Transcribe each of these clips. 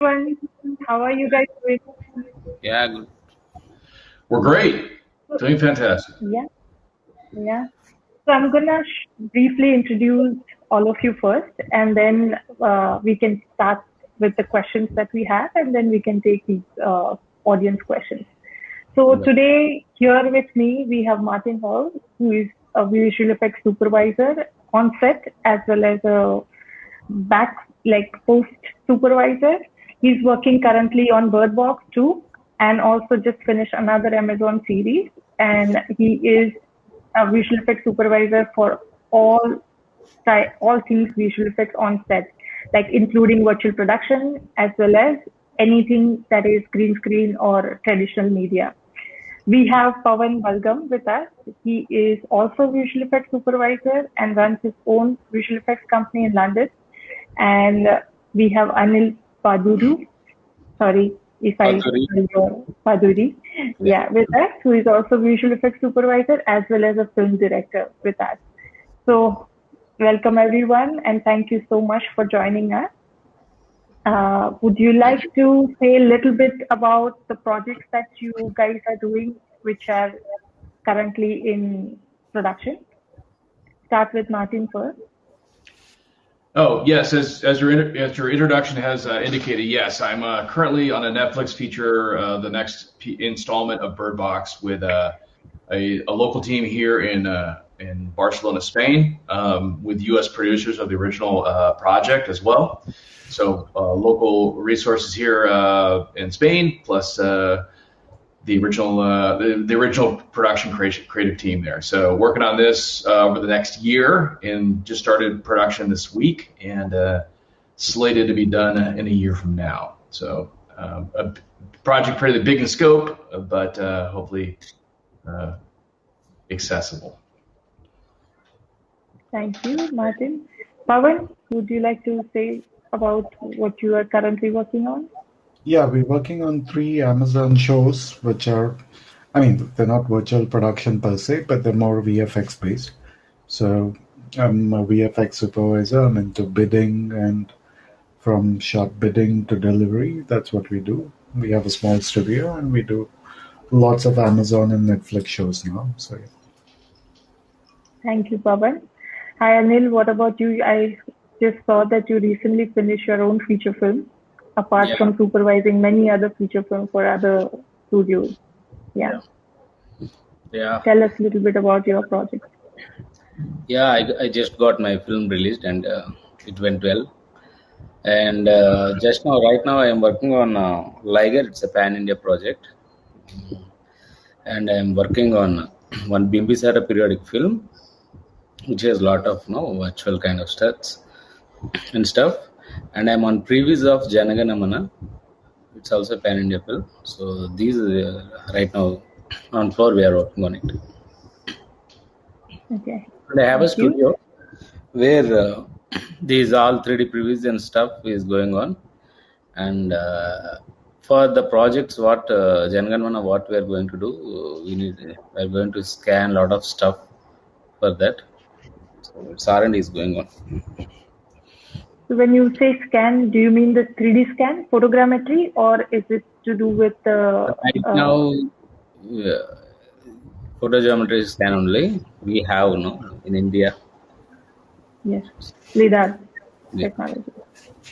everyone. How are you guys doing? Yeah, good. We're great. Doing fantastic. Yeah. So I'm gonna briefly introduce all of you first, and then we can start with the questions that we have, and then we can take these audience questions. So today, here with me, we have Martin Hall, who is a visual effects supervisor on set, as well as a post supervisor. He's working currently on Bird Box 2 and also just finished another Amazon series. And he is a visual effects supervisor for all things visual effects on set, like including virtual production as well as anything that is green screen or traditional media. We have Pawan Balgam with us. He is also visual effects supervisor and runs his own visual effects company in London. And we have Anil Padudu. Sorry if I Paduri. Yeah, with us, who is also visual effects supervisor as well as a film director with us. So welcome everyone, and thank you so much for joining us. Would you like to say a little bit about the projects that you guys are doing, which are currently in production? Start with Martin first. Oh, yes, as your introduction has indicated, yes, I'm currently on a Netflix feature, the next installment of Bird Box with a local team here in Barcelona, Spain, with U.S. producers of the original project as well. So local resources here in Spain, plus the original production creative team there. So working on this over the next year, and just started production this week, and slated to be done in a year from now. So a project pretty big in scope, but hopefully accessible. Thank you, Martin. Pawan, would you like to say about what you are currently working on? Yeah, we're working on 3 Amazon shows, which are, they're not virtual production per se, but they're more VFX based. So I'm a VFX supervisor. I'm into bidding, and from shot bidding to delivery, that's what we do. We have a small studio, and we do lots of Amazon and Netflix shows now. So yeah. Thank you, Pawan. Hi, Anil. What about you? I just saw that you recently finished your own feature film, apart from supervising many other feature films for other studios. Yeah. Tell us a little bit about your project. Yeah, I just got my film released, and it went well. And right now I am working on Liger. It's a pan-India project. And I am working on one Bimbisara periodic film, which has a lot of virtual kind of stats and stuff. And I'm on previews of Janaganamana. It's also a pan-India film. So these right now on floor we are working on it. Okay. And I have a studio where these all 3D previews and stuff is going on. And for the projects what Janaganamana, what we are going to do, we're going to scan a lot of stuff for that. So it's R&D is going on. So when you say scan, do you mean the 3D scan, photogrammetry, or is it to do with the... Right now, photogrammetry scan only. We have in India. Yes, LIDAR technology.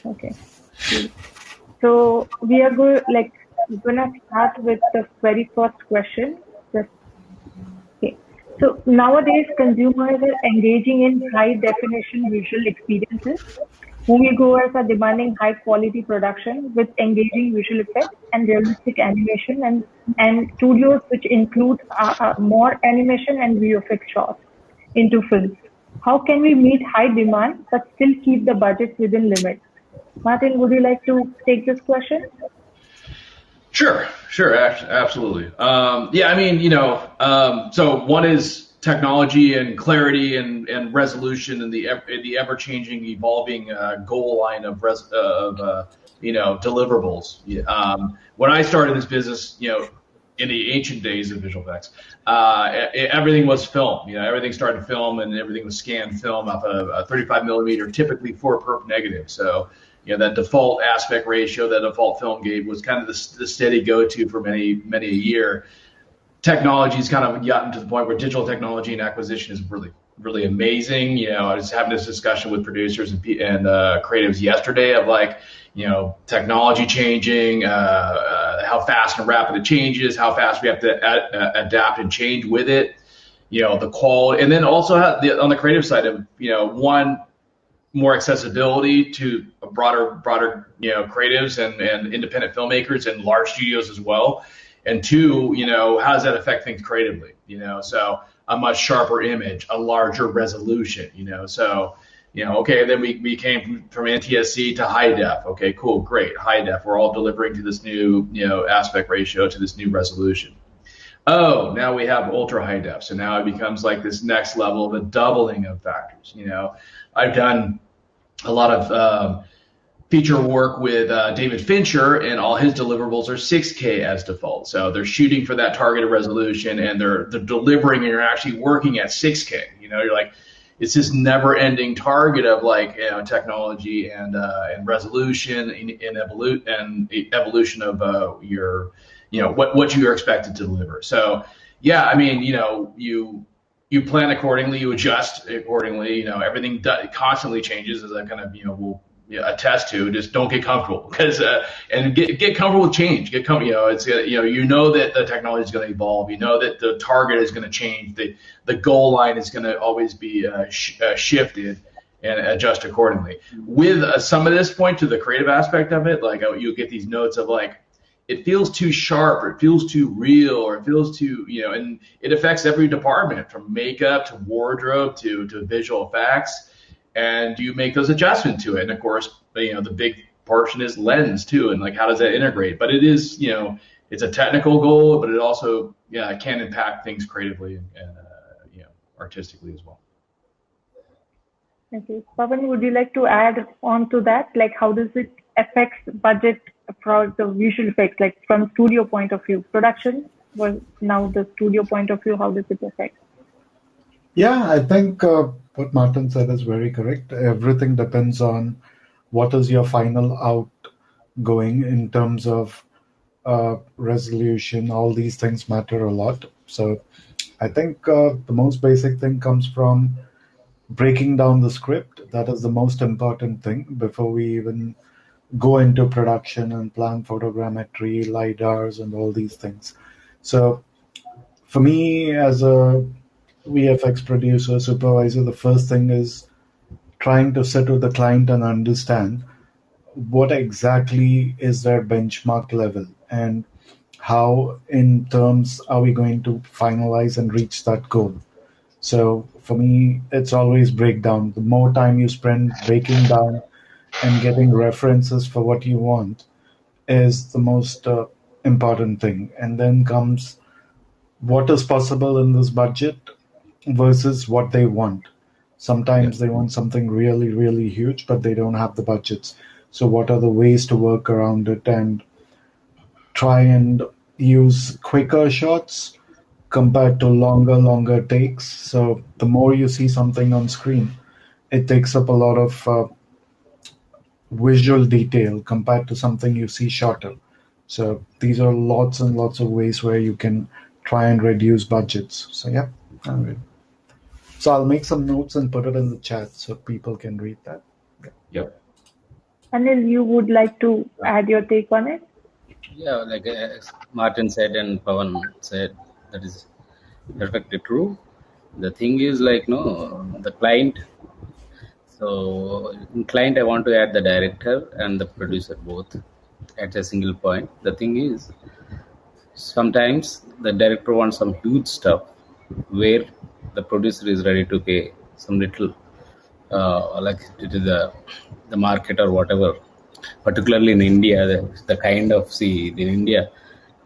Okay. So we are going to start with the very first question. So nowadays, consumers are engaging in high-definition visual experiences. Moviegoers are demanding high-quality production with engaging visual effects and realistic animation, and studios which include more animation and VFX shots into films. How can we meet high demand but still keep the budget within limits? Martin, would you like to take this question? Sure, absolutely. So one is technology and clarity and resolution and the ever-changing, evolving goal line of deliverables. When I started this business, in the ancient days of visual effects, everything was film. Everything started film, and everything was scanned film off a 35 millimeter, typically 4 perp negative. So that default aspect ratio, that default film gate was kind of the steady go-to for many a year. Technology's kind of gotten to the point where digital technology and acquisition is really amazing. I was having this discussion with producers and creatives yesterday of like, technology changing, how fast and rapid it changes, how fast we have to adapt and change with it. The quality, and then also on the creative side of, one, more accessibility to a broader creatives and independent filmmakers and large studios as well. And two, how does that affect things creatively? So a much sharper image, a larger resolution, so, okay, then we came from NTSC to high def. Okay, cool, great, high def. We're all delivering to this new, aspect ratio, to this new resolution. Oh, now we have ultra high def. So now it becomes like this next level of a doubling of factors. I've done a lot of feature work with David Fincher, and all his deliverables are 6K as default. So they're shooting for that targeted resolution, and they're delivering, and you're actually working at 6K. You're like, it's this never-ending target of like technology and resolution and evolution of your what you're expected to deliver. So yeah, I mean, you plan accordingly, you adjust accordingly. Everything constantly changes, as I kind of will attest to. Just don't get comfortable, because and get comfortable with change. Get comfortable. It's that the technology is going to evolve. That the target is going to change. The goal line is going to always be shifted and adjust accordingly. With some of this point to the creative aspect of it, like you get these notes of like, it feels too sharp, or it feels too real, or it feels too, and it affects every department, from makeup to wardrobe to visual effects. And you make those adjustments to it. And of course, the big portion is lens too, and like, how does that integrate? But it is, it's a technical goal, but it also, can impact things creatively and artistically as well. Okay. Pawan, would you like to add on to that? Like, how does it affect budget for the visual effects, like from studio point of view, production, well, now the studio point of view, how does it affect? Yeah, I think what Martin said is very correct. Everything depends on what is your final outgoing in terms of resolution. All these things matter a lot. So I think the most basic thing comes from breaking down the script. That is the most important thing before we even go into production and plan photogrammetry, LiDARs, and all these things. So for me, as a VFX producer, supervisor, the first thing is trying to sit with the client and understand what exactly is their benchmark level, and how in terms are we going to finalize and reach that goal. So for me, it's always breakdown. The more time you spend breaking down and getting references for what you want is the most important thing. And then comes what is possible in this budget versus what they want. Sometimes they want something really, really huge, but they don't have the budgets. So what are the ways to work around it and try and use quicker shots compared to longer takes? So the more you see something on screen, it takes up a lot of visual detail compared to something you see shorter. So these are lots and lots of ways where you can try and reduce budgets. So yeah, anyway. So I'll make some notes and put it in the chat so people can read that. Yep. Anil, you would like to add your take on it? Yeah, like Martin said and Pawan said, that is perfectly true. The thing is like, the client. So in client, I want to add the director and the producer both at a single point. The thing is, sometimes the director wants some huge stuff where the producer is ready to pay some little, like it is the market or whatever. Particularly in India, the kind of, in India,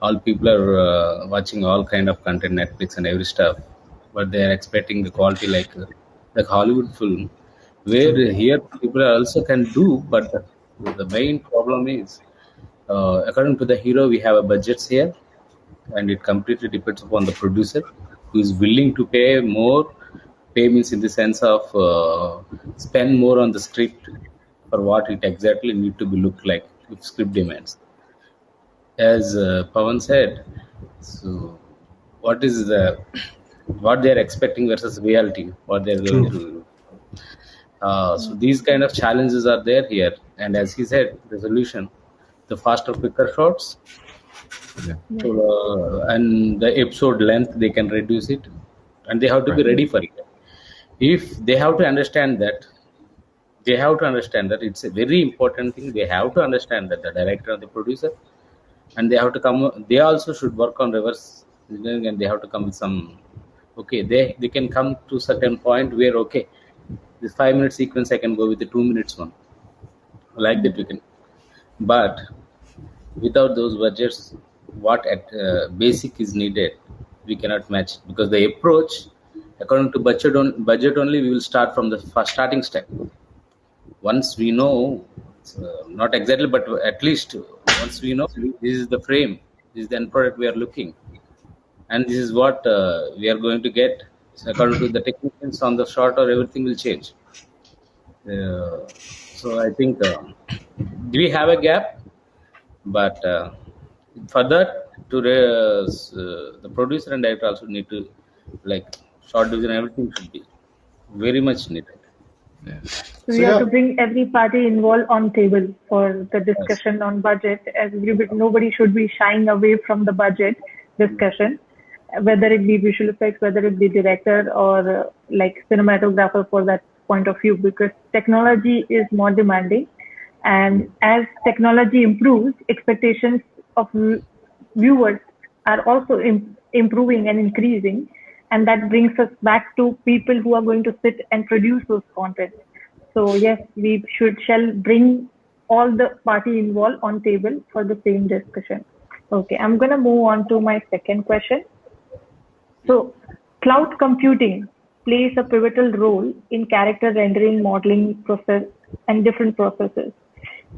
all people are watching all kind of content, Netflix and every stuff, but they are expecting the quality like Hollywood film, where here people also can do, but the main problem is, according to the hero, we have a budgets here, and it completely depends upon the producer who is willing to pay more. Pay means in the sense of spend more on the script for what it exactly need to be look like if script demands. As Pawan said, so what is what they are expecting versus reality, what they are going to do. So these kind of challenges are there here, and as he said, the solution, the faster, quicker shots, and the episode length they can reduce it, and they have to be ready for it. If they have to understand that, it's a very important thing. They have to understand that the director and the producer, and they have to come. They also should work on reverse engineering, and they have to come with some. Okay, they can come to a certain point where this 5-minute sequence I can go with the 2 minutes one, like that we can. But without those budgets, what basic is needed, we cannot match it, because the approach, according to budget only, we will start from the starting step. Once we know, not exactly, but at least once we know this is the frame, this is the end product we are looking, and this is what we are going to get. So according to the technicians on the shot, or everything will change. So I think we have a gap, but for that, the producer and director also need to, like, short division, everything should be very much needed. So we have to bring every party involved on table for the discussion on budget. As nobody should be shying away from the budget discussion, whether it be visual effects, whether it be director or like cinematographer for that point of view, because technology is more demanding, and as technology improves, expectations of viewers are also improving and increasing. And that brings us back to people who are going to sit and produce those content. So yes, we shall bring all the party involved on table for the same discussion. Okay, I'm going to move on to my second question. So cloud computing plays a pivotal role in character rendering, modeling process, and different processes.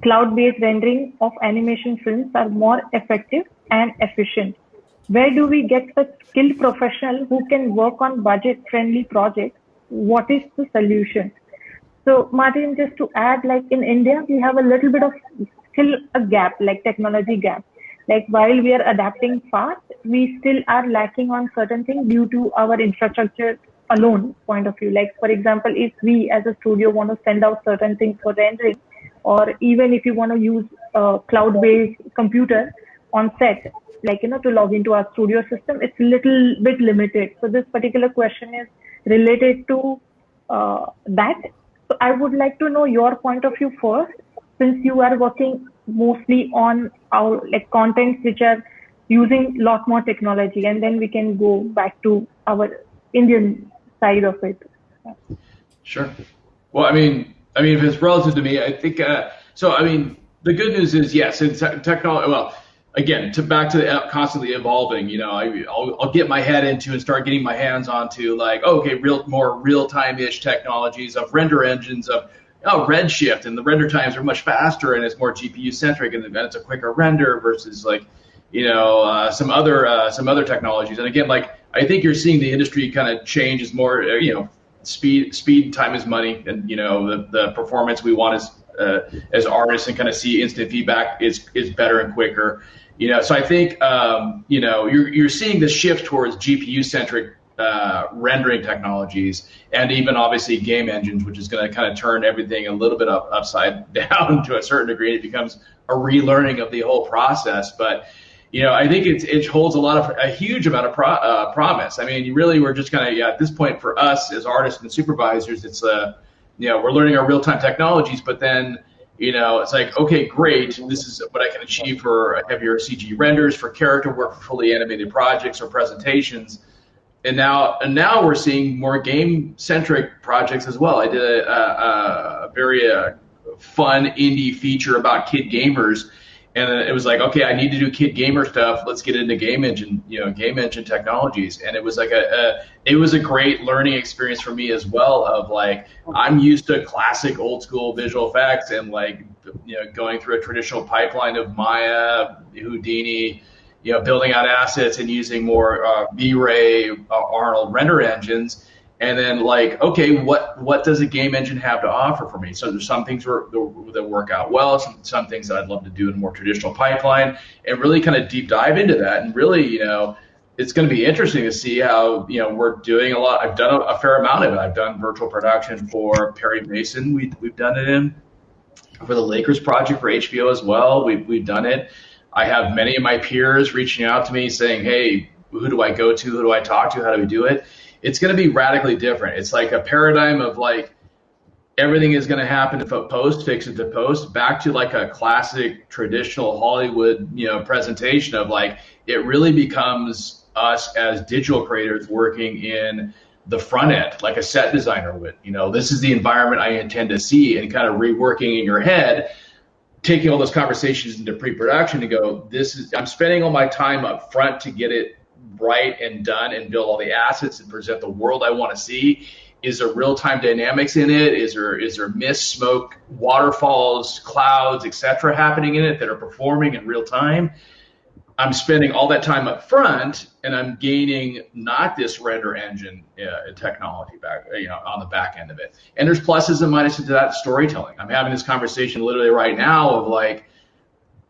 Cloud-based rendering of animation films are more effective and efficient. Where do we get such skilled professional who can work on budget-friendly projects? What is the solution? So, Martin, just to add, like in India, we have a little bit of still a gap, like technology gap. Like while we are adapting fast, we still are lacking on certain things due to our infrastructure alone point of view. Like, for example, if we as a studio want to send out certain things for rendering, or even if you want to use a cloud-based computer on set, like, to log into our studio system, it's a little bit limited. So this particular question is related to that. So I would like to know your point of view first, since you are working mostly on our contents which are using a lot more technology, and then we can go back to our Indian side of it. Sure. Well, I mean, if it's relative to me, I think so. I mean, the good news is yes, it's technology. Well, again, back to the constantly evolving. I'll get my head into and start getting my hands onto more real-time-ish technologies of render engines of Redshift, and the render times are much faster and it's more GPU centric, and it's a quicker render versus some other technologies. And again, I think you're seeing the industry kind of change is more speed, time is money, and the performance we want as artists and kind of see instant feedback is better and quicker. So I think you're seeing the shift towards GPU centric rendering technologies, and even obviously game engines, which is going to kind of turn everything a little bit upside down to a certain degree. It becomes a relearning of the whole process, but I think it holds a huge amount of promise. I mean, we're just kind of at this point for us as artists and supervisors, it's we're learning our real-time technologies, but then it's like, okay, great, this is what I can achieve for heavier CG renders, for character work, for fully animated projects or presentations. And now we're seeing more game-centric projects as well. I did a very fun indie feature about kid gamers, and it was like, okay, I need to do kid gamer stuff. Let's get into game engine technologies. And it was a great learning experience for me as well. Of I'm used to classic old school visual effects and going through a traditional pipeline of Maya, Houdini, building out assets and using more V-Ray, Arnold render engines. and then like, okay, what does a game engine have to offer for me? So there's some things that work out well, some things that I'd love to do in a more traditional pipeline, and really kind of deep dive into that. And really, it's going to be interesting to see how, we're doing a lot. I've done a fair amount of it. I've done virtual production for Perry Mason. We've done it in. For the Lakers project for HBO as well, we've done it. I have many of my peers reaching out to me saying, hey, who do I go to? Who do I talk to? How do we do it? It's going to be radically different. It's like a paradigm of like everything is going to happen to post, fix it to post, back to like a classic traditional Hollywood, presentation of like, it really becomes us as digital creators working in the front end, like a set designer would. This is the environment I intend to see, and kind of reworking in your head, taking all those conversations into pre-production to go, I'm spending all my time up front to get it right and done and build all the assets and present the world I want to see. Is there real-time dynamics in it? Is there mist, smoke, waterfalls, clouds, etc. happening in it that are performing in real time? I'm spending all that time up front, and I'm gaining not this render engine technology back, on the back end of it. And there's pluses and minuses to that storytelling. I'm having this conversation literally right now of like,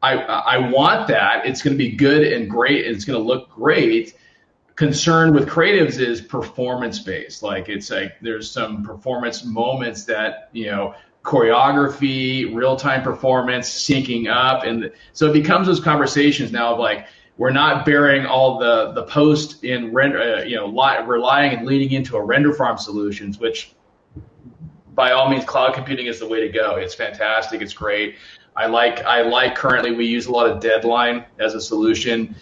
I want that. It's going to be good and great. And it's going to look great. Concern with creatives is performance based. Like it's like there's some performance moments that, choreography, real-time performance, syncing up. And so it becomes those conversations now of like, we're not bearing all the post in render, relying and leaning into a render farm solutions, which by all means, cloud computing is the way to go. It's fantastic. It's great. I like currently we use a lot of Deadline as a solution.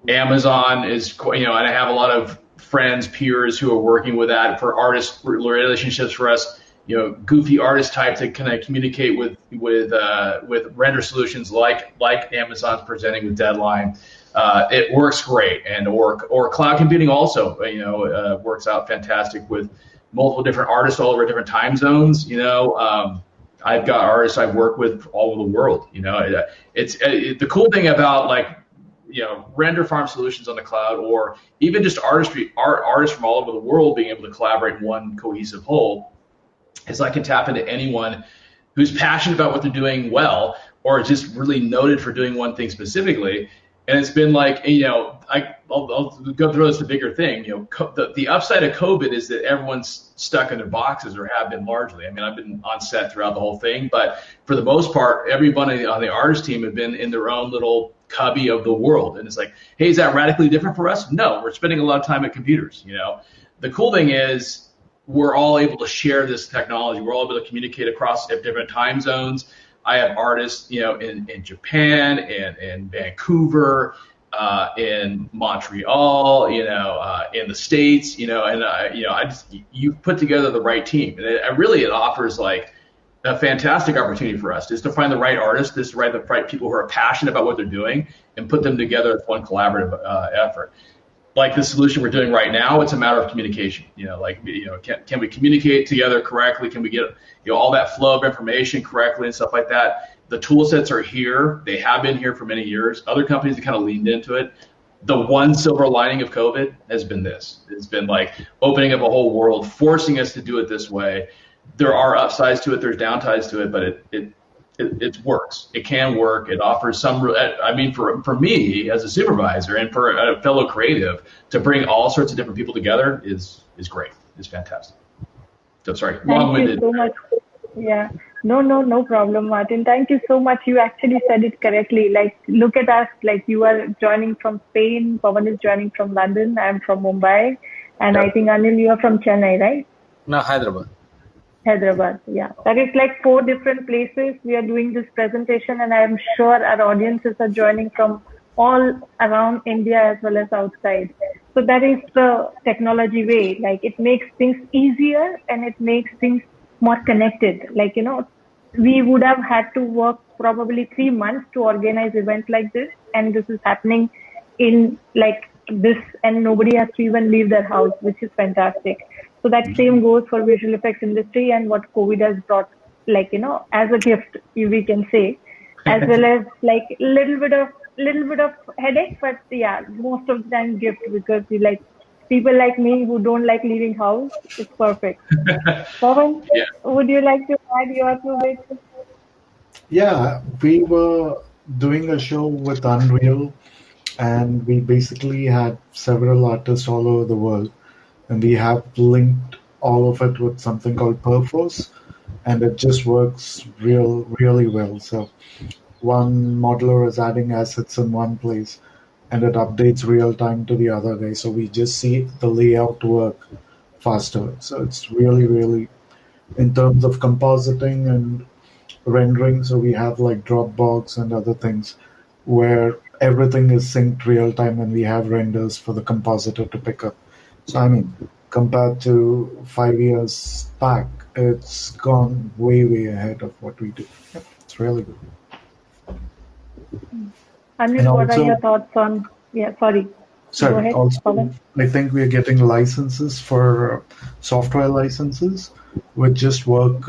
Amazon is, and I have a lot of friends, peers who are working with that for artist relationships for us. Goofy artist type to kind of communicate with render solutions like Amazon's presenting with Deadline. It works great, or cloud computing also works out fantastic with multiple different artists all over different time zones. I've got artists I've worked with all over the world. It's the cool thing about like render farm solutions on the cloud, or even just artists from all over the world being able to collaborate in one cohesive whole. Is I can tap into anyone who's passionate about what they're doing well, or just really noted for doing one thing specifically. And it's been like, I'll go through this a bigger thing. The upside of COVID is that everyone's stuck in their boxes, or have been largely. I mean, I've been on set throughout the whole thing, but for the most part, everybody on the artist team have been in their own little cubby of the world. And it's like, hey, is that radically different for us? No, we're spending a lot of time at computers. The cool thing is, we're all able to share this technology. We're all able to communicate across different time zones. I have artists, in Japan, and in Vancouver, in Montreal, in the States, you put together the right team, and it offers like a fantastic opportunity for us just to find the right artists, the right people who are passionate about what they're doing, and put them together as one collaborative effort. Like the solution we're doing right now, it's a matter of communication. Can we communicate together correctly? Can we get all that flow of information correctly and stuff like that? The tool sets are here. They have been here for many years. Other companies have kind of leaned into it. The one silver lining of COVID has been this. It's been like opening up a whole world, forcing us to do it this way. There are upsides to it. There's downsides to it, but it works. It can work. It offers some. I mean, for me as a supervisor and for a fellow creative, to bring all sorts of different people together is great. It's fantastic. So sorry, long-winded. Thank you so much. Yeah. No problem, Martin. Thank you so much. You actually said it correctly. Like, look at us. Like, you are joining from Spain. Pawan is joining from London. I'm from Mumbai, and I think Anil, you are from Chennai, right? No, Hyderabad. Hyderabad, yeah. That is like 4 different places we are doing this presentation, and I am sure our audiences are joining from all around India as well as outside. So that is the technology way. Like, it makes things easier and it makes things more connected. Like, we would have had to work probably 3 months to organize events like this, and this is happening in like this, and nobody has to even leave their house, which is fantastic. So that same goes for visual effects industry and what COVID has brought, like, as a gift, we can say, as well as like little bit of headache, but yeah, most of the time gift, because people like me who don't like leaving house, it's perfect. Pawan, Yeah. would you like to add your two bits? Yeah, we were doing a show with Unreal, and we basically had several artists all over the world, and we have linked all of it with something called Perforce, and it just works really well. So one modeler is adding assets in one place, and it updates real time to the other guy. So we just see the layout work faster. So it's really in terms of compositing and rendering. So we have like Dropbox and other things where everything is synced real time, and we have renders for the compositor to pick up. So I mean, compared to 5 years back, it's gone way ahead of what we do. Yeah, it's really good. And Anil, what are your also, thoughts on? Yeah, sorry. Go sorry, ahead, also, Pawan. I think we're getting licenses for software licenses, which just work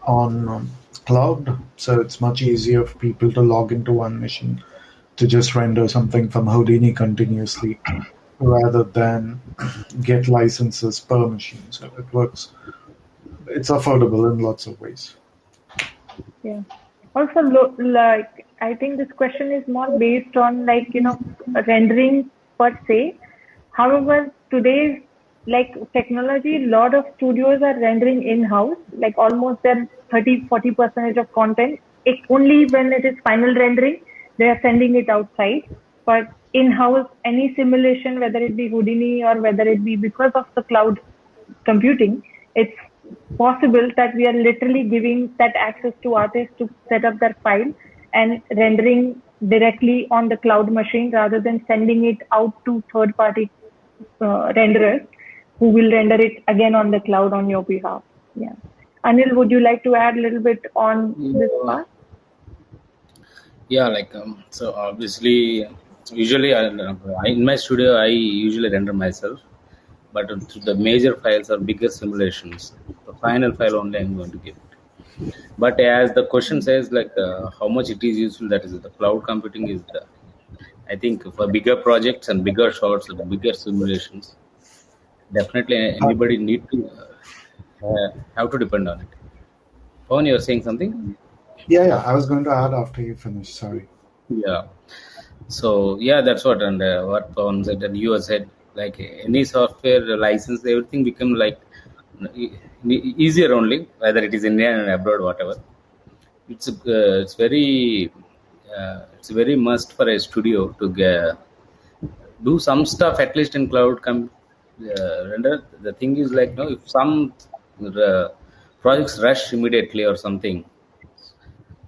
on cloud. So it's much easier for people to log into one machine to just render something from Houdini continuously rather than get licenses per machine. So it works. It's affordable in lots of ways. Yeah. Also, like, I think this question is more based on, like, rendering per se. However, today's like technology, a lot of studios are rendering in-house, like almost their 30-40% of content. Only when it is final rendering, they are sending it outside. But in-house, any simulation, whether it be Houdini or whether it be because of the cloud computing, it's possible that we are literally giving that access to artists to set up their file and rendering directly on the cloud machine rather than sending it out to third party renderers who will render it again on the cloud on your behalf. Yeah. Anil, would you like to add a little bit on this Yeah, part? yeah, like so obviously, usually in my studio I usually render myself, but to the major files or bigger simulations, the final file only I'm going to give it. But as the question says, like how much it is useful, that is the cloud computing is the, I think for bigger projects and bigger shots and bigger simulations, definitely Uh, anybody need to have to depend on it. Pawan, you're saying something? yeah, I was going to add after you finish. Sorry. Yeah. So yeah, that's what, and what Pawan said and you said, like any software license, everything become like easier only, whether it is India and abroad, whatever. It's very must for a studio to do some stuff at least in cloud render. The thing is like, if some uh, projects rush immediately or something,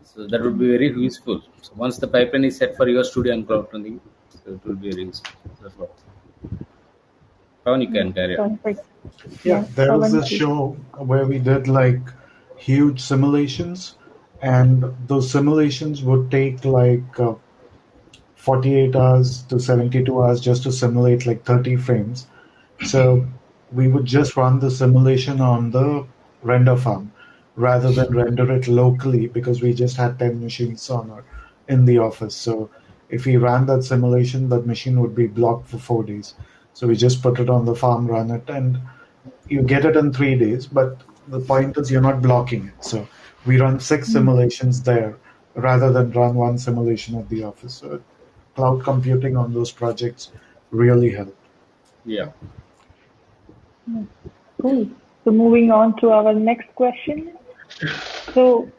so that would be very useful. So once the pipeline is set for your studio and cloud running, so it will be very useful. That's what. Pawan, you can carry on. Perfect. Yeah, Yeah, there was Pawan, a please. show where we did like huge simulations, and those simulations would take like 48 hours to 72 hours just to simulate like 30 frames. So we would just run the simulation on the render farm rather than render it locally because we just had 10 machines in the office. So if we ran that simulation, that machine would be blocked for 4 days. So we just put it on the farm, run it, and you get it in 3 days. But the point is you're not blocking it. So we run six simulations there rather than run one simulation at the office. So cloud computing on those projects really helped. Yeah. Cool. So moving on to our next question. So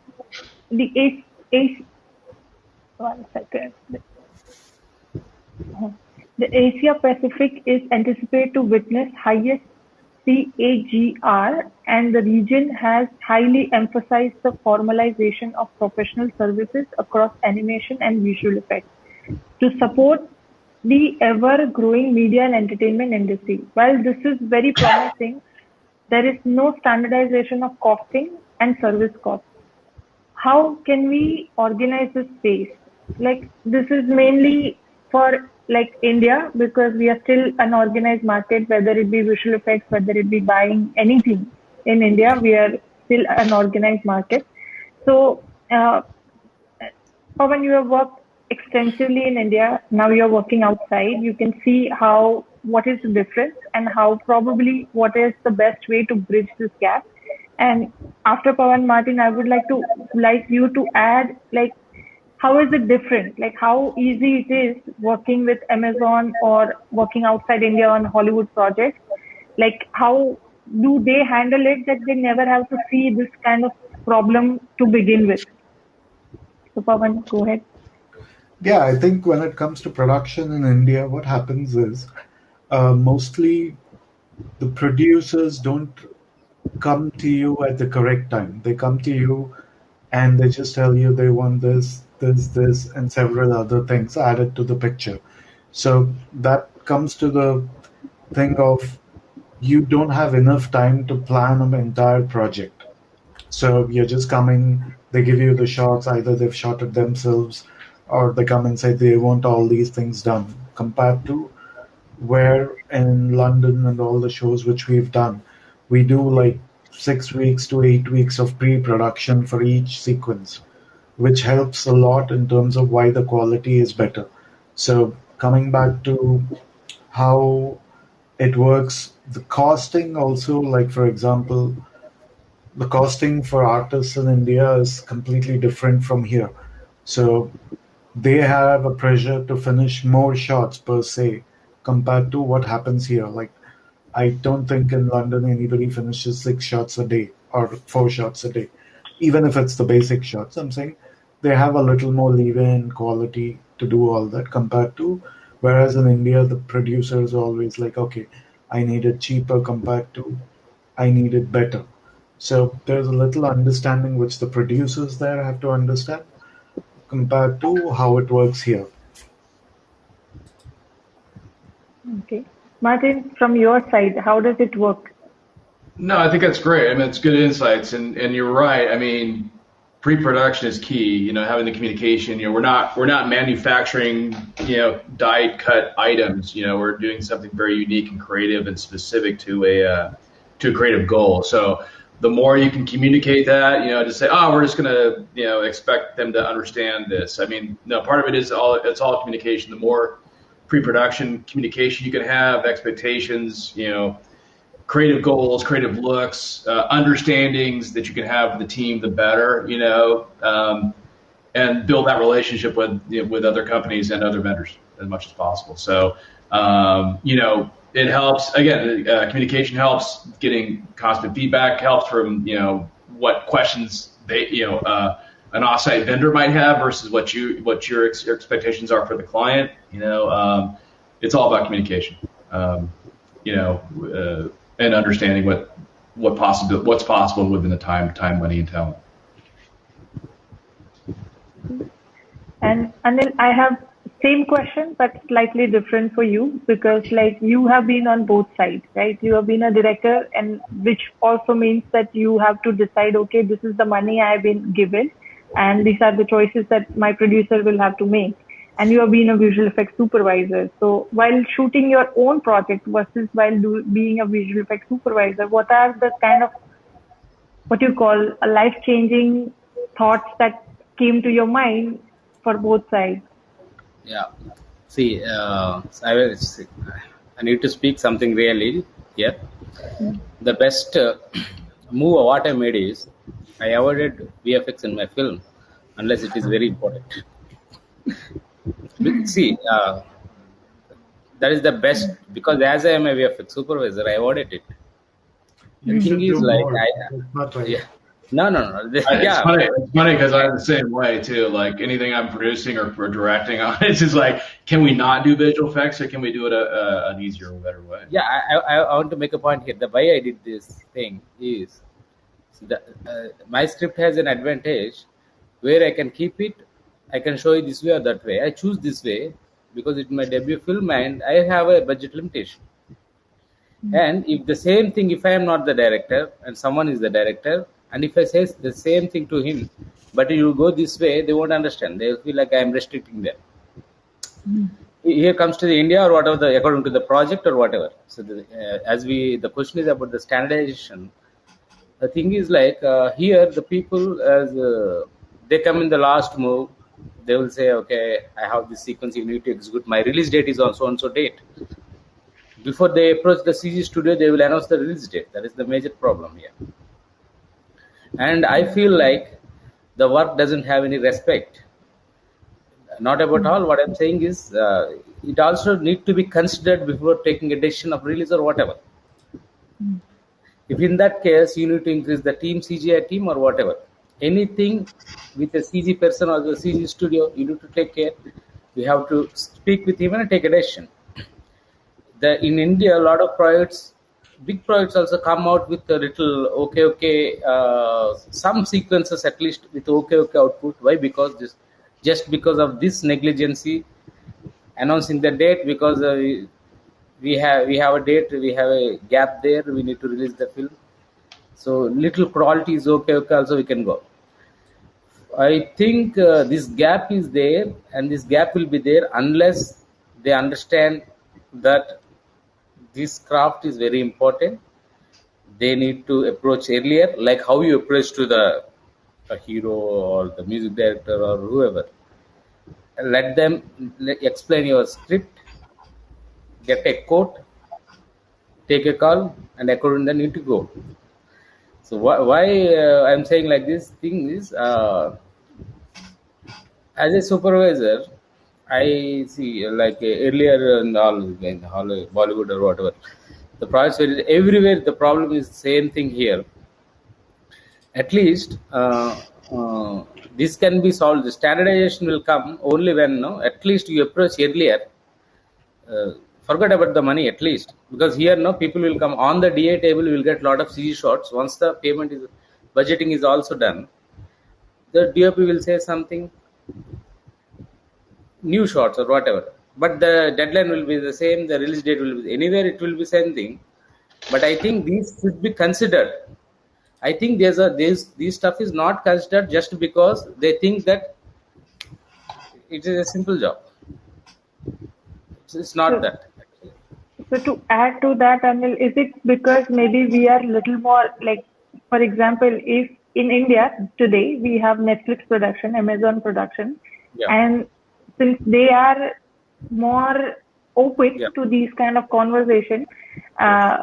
the one second. The Asia Pacific is anticipated to witness highest CAGR, and the region has highly emphasized the formalization of professional services across animation and visual effects to support the ever-growing media and entertainment industry. While this is very promising, there is no standardization of costing and service costs. How can we organize this space? Like, this is mainly for like India because we are still an organized market, whether it be visual effects, whether it be buying anything in India, we are still an organized market. So, Pawan, you have worked extensively in India. Now you're working outside. You can see how what is the difference and how probably what is the best way to bridge this gap. And after Pawan Martin, I would like you to add like how is it different? Like how easy it is working with Amazon or working outside India on Hollywood projects? Like how do they handle it that they never have to see this kind of problem to begin with? So Pawan, go ahead. Yeah, I think when it comes to production in India, what happens is mostly the producers don't come to you at the correct time. They come to you and they just tell you they want this, this, and several other things added to the picture. So that comes to the thing of you don't have enough time to plan an entire project. So you're just coming, they give you the shots, either they've shot it themselves or they come and say they want all these things done, compared to where in London and all the shows which we've done, we do like 6 weeks to 8 weeks of pre-production for each sequence, which helps a lot in terms of why the quality is better. So coming back to how it works, the costing also, like for example, the costing for artists in India is completely different from here. So they have a pressure to finish more shots per se compared to what happens here. Like, I don't think in London anybody finishes 6 shots a day or 4 shots a day, even if it's the basic shots. I'm saying they have a little more leeway in quality to do all that compared to, whereas in India, the producer is always like, okay, I need it cheaper compared to I need it better. So there's a little understanding which the producers there have to understand compared to how it works here. Okay. Martin, from your side, how does it work? No, I think that's great. I mean, it's good insights, and you're right. I mean, pre-production is key. You know, having the communication. You know, we're not manufacturing die cut items. You know, we're doing something very unique and creative and specific to a creative goal. So the more you can communicate that, to say, oh, we're just gonna expect them to understand this. I mean, no, part of it is it's all communication. The more pre-production communication you can have, expectations, creative goals, creative looks, understandings that you can have with the team, the better, and build that relationship with other companies and other vendors as much as possible. So, it helps. Again, communication helps. Getting constant feedback helps from what questions an offsite vendor might have versus what your expectations are for the client. It's all about communication. And understanding what's possible within the time, money, and talent. And Anil, I have same question but slightly different for you, because like you have been on both sides, right? You have been a director, and which also means that you have to decide, okay, this is the money I have been given and these are the choices that my producer will have to make. And you have been a visual effects supervisor. So while shooting your own project versus while being a visual effects supervisor, what are the kind of what you call a life-changing thoughts that came to your mind for both sides? Yeah. See, I need to speak something really here. The best move what I made is I avoided VFX in my film unless it is very important. See, that is the best, because as I am a VFX supervisor, I avoided it. The thing is, like, yeah. No. It's funny because I'm the same way too. Like anything I'm producing or directing on, it's just like, can we not do visual effects, or can we do it an easier or better way? Yeah, I want to make a point here. The way I did this thing is, my script has an advantage where I can keep it. I can show you this way or that way. I choose this way because it's my debut film and I have a budget limitation. And if the same thing, if I am not the director and someone is the director, and if I say the same thing to him, but you go this way, they won't understand. They'll feel like I am restricting them. Here comes to the India or whatever, according to the project or whatever. So the question is about the standardization. The thing is like here the people as they come in the last move, they will say, okay, I have this sequence, you need to execute. My release date is on so and so date. before they approach the CG studio, they will announce the release date. That is the major problem here. And I feel like the work doesn't have any respect. Not about all. What I'm saying is, it also need to be considered before taking a decision of release or whatever. If in that case you need to increase the team, CGI team or whatever, anything with a CG person or the CG studio, you need to take care. We have to speak with him and take a decision. In India, a lot of projects, big projects also come out with a little some sequences at least with okay output. Why? Because just because of this negligency, announcing the date because we have a date, we have a gap there, we need to release the film. So little quality is okay, also we can go. I think this gap is there, and this gap will be there unless they understand that this craft is very important. They need to approach earlier, like how you approach to the hero or the music director or whoever. Let them explain your script, get a quote, take a call, and according to that need to go. So why I'm saying like this thing is, as a supervisor, I see like earlier in Bollywood or whatever, the projects were everywhere. The problem is the same thing here. At least this can be solved. The standardization will come only when at least you approach earlier. Forget about the money at least, because here people will come on the DA table. We will get a lot of CG shots. Once the payment is, budgeting is also done, the DOP will say something, new shots or whatever, but the deadline will be the same, the release date will be anywhere, it will be same thing. But I think these should be considered. I think this stuff is not considered just because they think that it is a simple job. It's not that. So to add to that, Anil, is it because maybe we are little more like, for example, if in India today we have Netflix production, Amazon production, and since they are more open to these kind of conversation,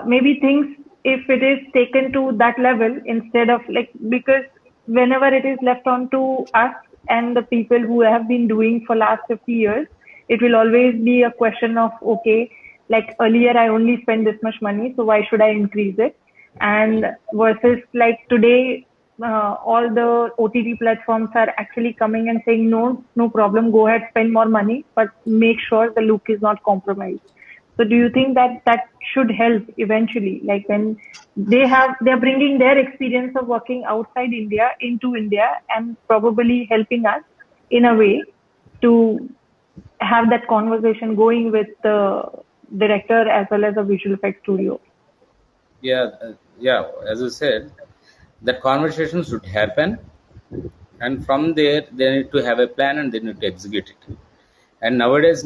maybe things, if it is taken to that level instead of like, because whenever it is left on to us and the people who have been doing for last 50 years, it will always be a question of, okay, like earlier I only spent this much money, so why should I increase it? And versus like today, all the OTT platforms are actually coming and saying, no problem, go ahead, spend more money, but make sure the look is not compromised. So do you think that should help eventually, like when they're bringing their experience of working outside India into India and probably helping us in a way to have that conversation going with the director as well as a visual effects studio? As I said, that conversation should happen, and from there they need to have a plan and they need to execute it. And nowadays,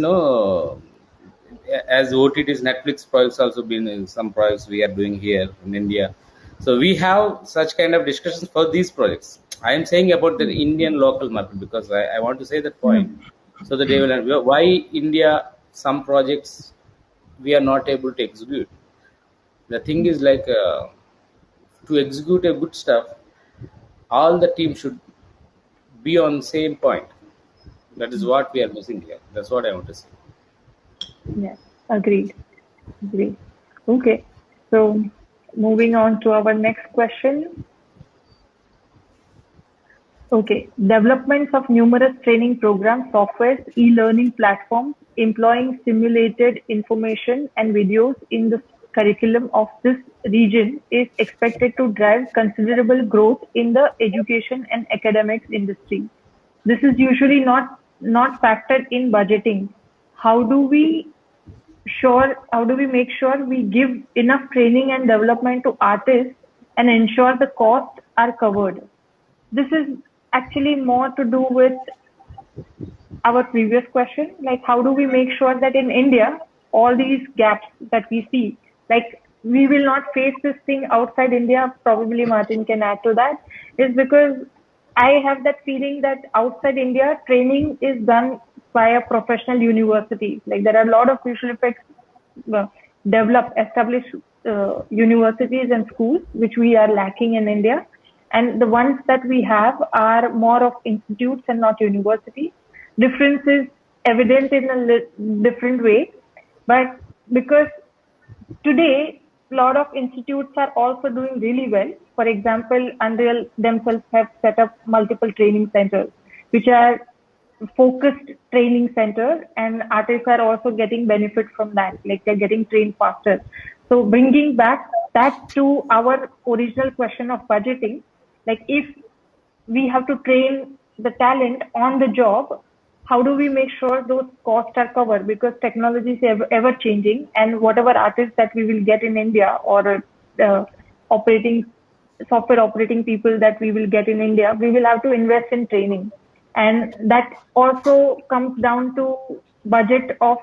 as OTTs, Netflix projects also been in some projects we are doing here in India. So we have such kind of discussions for these projects. I am saying about the Indian local market because I want to say that point. So that they will, why India, some projects we are not able to execute. The thing is like, to execute a good stuff, all the team should be on same point. That is what we are missing here. That's what I want to say. Yeah, agreed. Okay, so moving on to our next question. Okay, developments of numerous training programs, softwares, e-learning platforms employing simulated information and videos in the curriculum of this region is expected to drive considerable growth in the education and academics industry. This is usually not factored in budgeting. How do we make sure we give enough training and development to artists and ensure the costs are covered? This is actually more to do with our previous question, like how do we make sure that in India, all these gaps that we see, like we will not face this thing outside India, probably Martin can add to that, is because I have that feeling that outside India, training is done by a professional university. Like there are a lot of visual effects establish universities and schools, which we are lacking in India. And the ones that we have are more of institutes and not universities. Difference is evident in a different way, but because today a lot of institutes are also doing really well. For example, Unreal themselves have set up multiple training centers, which are focused training centers, and artists are also getting benefit from that, like they're getting trained faster. So bringing back that to our original question of budgeting, like if we have to train the talent on the job, how do we make sure those costs are covered? Because technology is ever changing, and whatever artists that we will get in India, or software operating people that we will get in India, we will have to invest in training. And that also comes down to budget of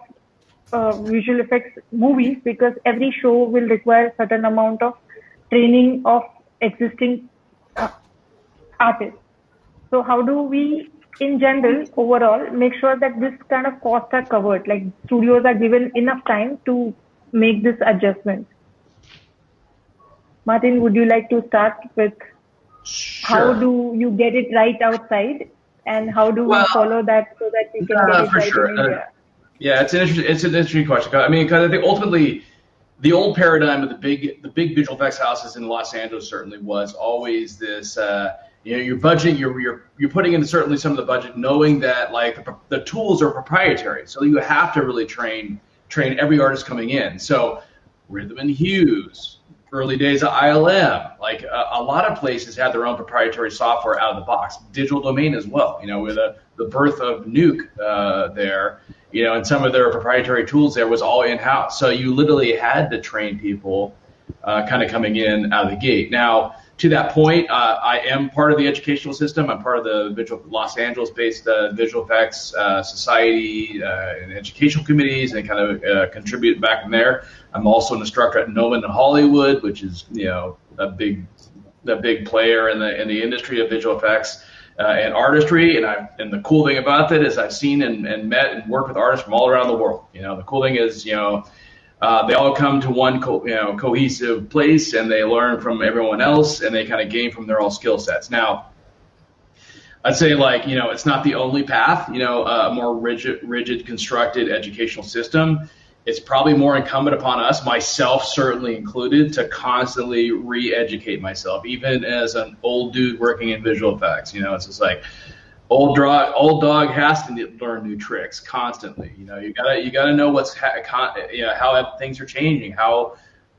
visual effects movies, because every show will require a certain amount of training of existing artists. So how do we, in general, overall, make sure that this kind of costs are covered? Like studios are given enough time to make this adjustment. Martin, would you like to start with how do you get it right outside, and how do we follow that so that we can get it right in India? Yeah, it's an interesting question. I mean, because I think ultimately the old paradigm of the big visual effects houses in Los Angeles certainly was always this. Your budget, you're putting in certainly some of the budget, knowing that like the tools are proprietary, so you have to really train every artist coming in. So rhythm and hues, early days of ILM, like a lot of places had their own proprietary software out of the box. Digital Domain as well, with the birth of Nuke there, and some of their proprietary tools there was all in-house. So you literally had to train people kind of coming in out of the gate. Now, to that point, I am part of the educational system. I'm part of the Los Angeles-based Visual Effects Society and educational committees, and kind of contribute back in there. I'm also an instructor at Nolan in Hollywood, which is a big player in the industry of visual effects and artistry. And the cool thing about that is I've seen and met and worked with artists from all around the world. The cool thing is they all come to one cohesive place, and they learn from everyone else, and they kind of gain from their all skill sets. Now, I'd say it's not the only path. A more rigid constructed educational system. It's probably more incumbent upon us, myself certainly included, to constantly re-educate myself, even as an old dude working in visual effects. It's just like old dog has to learn new tricks constantly. You gotta know how things are changing, how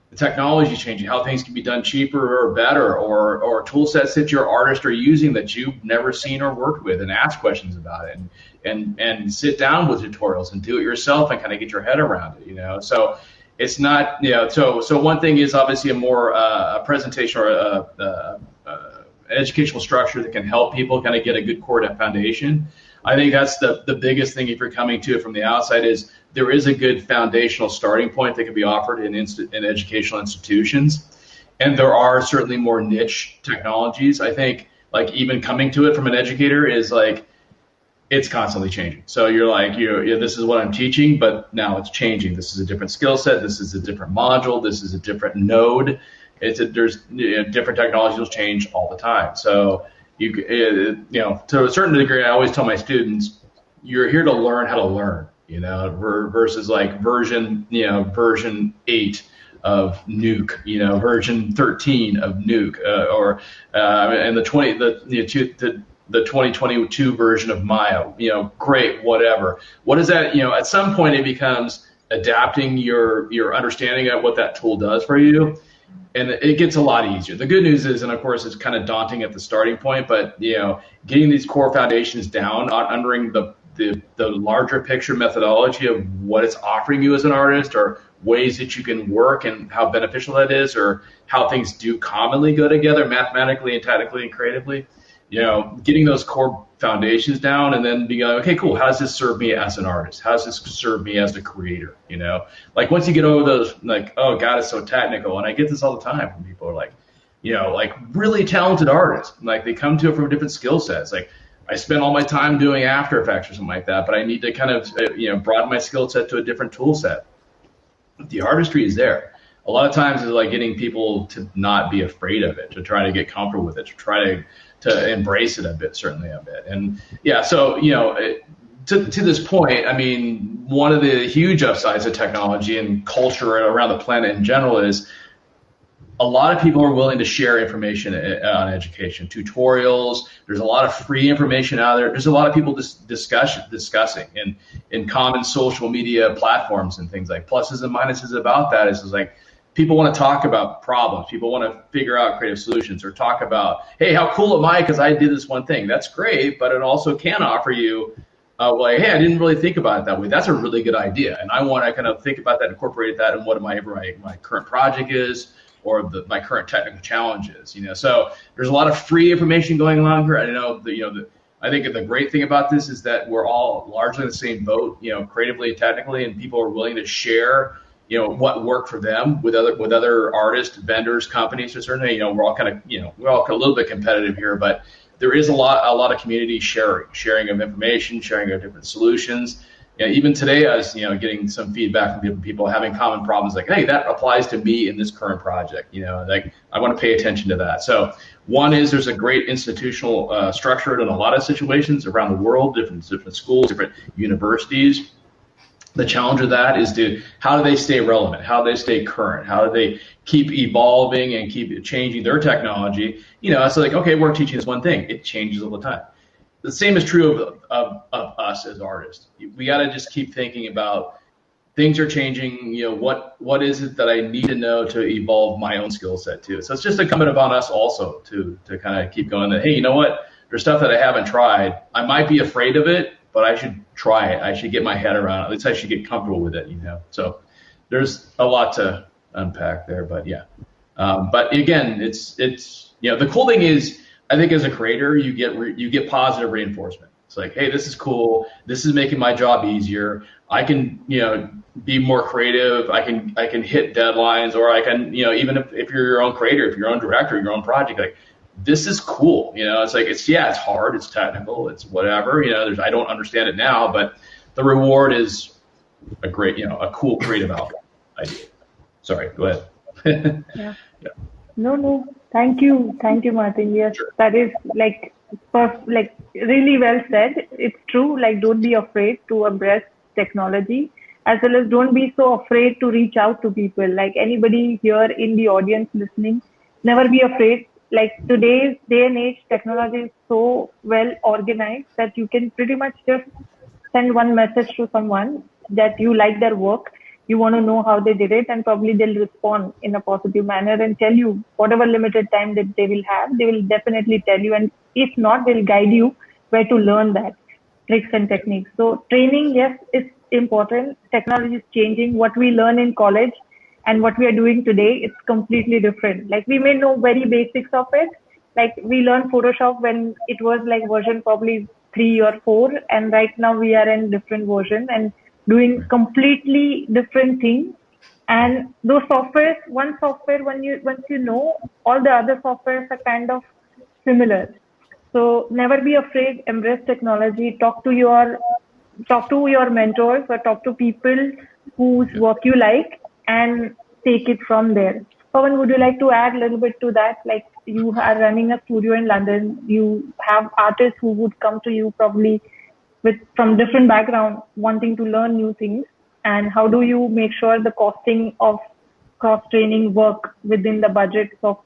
the technology is changing, how things can be done cheaper or better, or tool sets that your artists are using that you've never seen or worked with, and ask questions about it, and sit down with tutorials and do it yourself and kind of get your head around it. So it's not so one thing is obviously a more a presentation or educational structure that can help people kind of get a good core foundation. I think that's the biggest thing if you're coming to it from the outside, is there is a good foundational starting point that can be offered in educational institutions. And there are certainly more niche technologies. I think like even coming to it from an educator is like, it's constantly changing. So you're like, this is what I'm teaching, but now it's changing. This is a different skill set. This is a different module. This is a different node. There's different technologies will change all the time. So to a certain degree, I always tell my students, you're here to learn how to learn, versus like version 8 of Nuke, version 13 of Nuke, and the 2022 version of Maya, great, whatever. What is that? At some point it becomes adapting your understanding of what that tool does for you. And it gets a lot easier. The good news is, and of course it's kind of daunting at the starting point, but getting these core foundations down, understanding the larger picture methodology of what it's offering you as an artist, or ways that you can work and how beneficial that is, or how things do commonly go together mathematically and technically and creatively. Getting those core foundations down, and then being like, okay, cool, how does this serve me as an artist? How does this serve me as a creator? Like once you get over those, like, oh God, it's so technical. And I get this all the time from people like, like really talented artists, like they come to it from different skill sets. Like I spend all my time doing After Effects or something like that, but I need to kind of, broaden my skill set to a different tool set. the artistry is there. A lot of times it's like getting people to not be afraid of it, to try to get comfortable with it, to try to embrace it a bit, certainly a bit. And yeah, so, to this point, I mean, one of the huge upsides of technology and culture around the planet in general is a lot of people are willing to share information on education, tutorials. There's a lot of free information out there. There's a lot of people discussing in common social media platforms and things like pluses and minuses about that. Is like people want to talk about problems. People want to figure out creative solutions or talk about, hey, how cool am I because I did this one thing. That's great, but it also can offer you like, hey, I didn't really think about it that way. That's a really good idea, and I want to kind of think about that, incorporate that in what my current project is, or my current technical challenges. So there's a lot of free information going along here. I know I think the great thing about this is that we're all largely in the same boat, creatively and technically, and people are willing to share, what worked for them with other artists, vendors, companies. So certainly, we're all kind of, we're all a little bit competitive here, but there is a lot of community sharing of information, sharing of different solutions. Even today, I was getting some feedback from different people having common problems, like, hey, that applies to me in this current project. Like I want to pay attention to that. So one is there's a great institutional structure in a lot of situations around the world, different schools, different universities. The challenge of that is how do they stay relevant? How do they stay current? How do they keep evolving and keep changing their technology? It's like, okay, we're teaching this one thing. It changes all the time. The same is true of us as artists. We got to just keep thinking about things are changing. What is it that I need to know to evolve my own skill set too? So it's just incumbent upon us also to kind of keep going that, hey, you know what? There's stuff that I haven't tried. I might be afraid of it, but I should try it. I should get my head around it. At least I should get comfortable with it, So there's a lot to unpack there, but yeah. But again, it's the cool thing is, I think as a creator, you get positive reinforcement. It's like, hey, this is cool. This is making my job easier. I can, be more creative. I can hit deadlines, or I can, even if you're your own creator, if you're your own director, your own project, like, this is cool. It's like, it's hard. It's technical. It's whatever, I don't understand it now, but the reward is a great, a cool creative outcome idea. Sorry, go ahead. Yeah. No. Thank you, Martin. Yes, sure. That is like really well said. It's true. Like, don't be afraid to embrace technology, as well as don't be so afraid to reach out to people. Like anybody here in the audience listening, never be afraid. Like today's day and age, technology is so well organized that you can pretty much just send one message to someone that you like their work. You want to know how they did it, and probably they'll respond in a positive manner and tell you whatever limited time that they will have. They will definitely tell you, and if not, they'll guide you where to learn that tricks and techniques. So training, yes, is important. Technology is changing. What we learn in college and what we are doing today, it's completely different. Like we may know very basics of it. Like we learned Photoshop when it was like version probably 3 or 4, and right now we are in different version and doing completely different things. And those softwares, one software, once you know, all the other softwares are kind of similar. So never be afraid, embrace technology, talk to your mentors or talk to people whose work you like and take it from there. Pawan, would you like to add a little bit to that? Like you are running a studio in London, you have artists who would come to you probably from different background wanting to learn new things, and how do you make sure the costing of cross-training work within the budgets of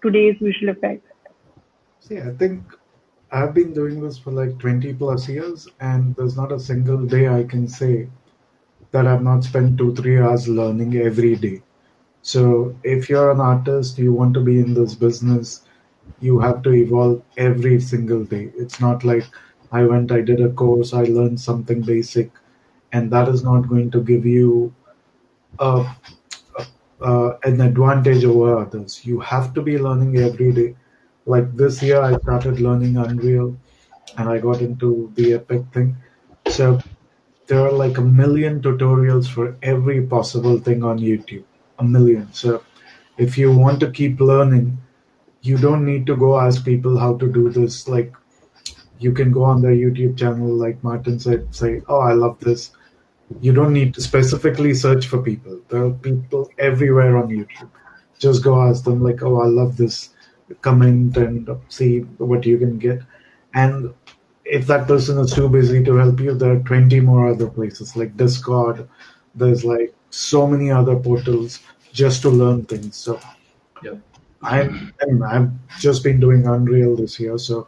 today's visual effects? See, I think I've been doing this for like 20 plus years, and there's not a single day I can say that I've not spent 2-3 hours learning every day. So if you're an artist, you want to be in this business, you have to evolve every single day. It's not like I did a course, I learned something basic, and that is not going to give you an advantage over others. You have to be learning every day. Like this year, I started learning Unreal, and I got into the Epic thing. So there are like 1 million tutorials for every possible thing on YouTube. 1 million. So if you want to keep learning, you don't need to go ask people how to do this. Like, you can go on their YouTube channel, like Martin said, say, oh, I love this. You don't need to specifically search for people. There are people everywhere on YouTube. Just go ask them like, oh, I love this, comment and see what you can get. And if that person is too busy to help you, there are 20 more other places like Discord. There's like so many other portals just to learn things. So Yep. I've just been doing Unreal this year, so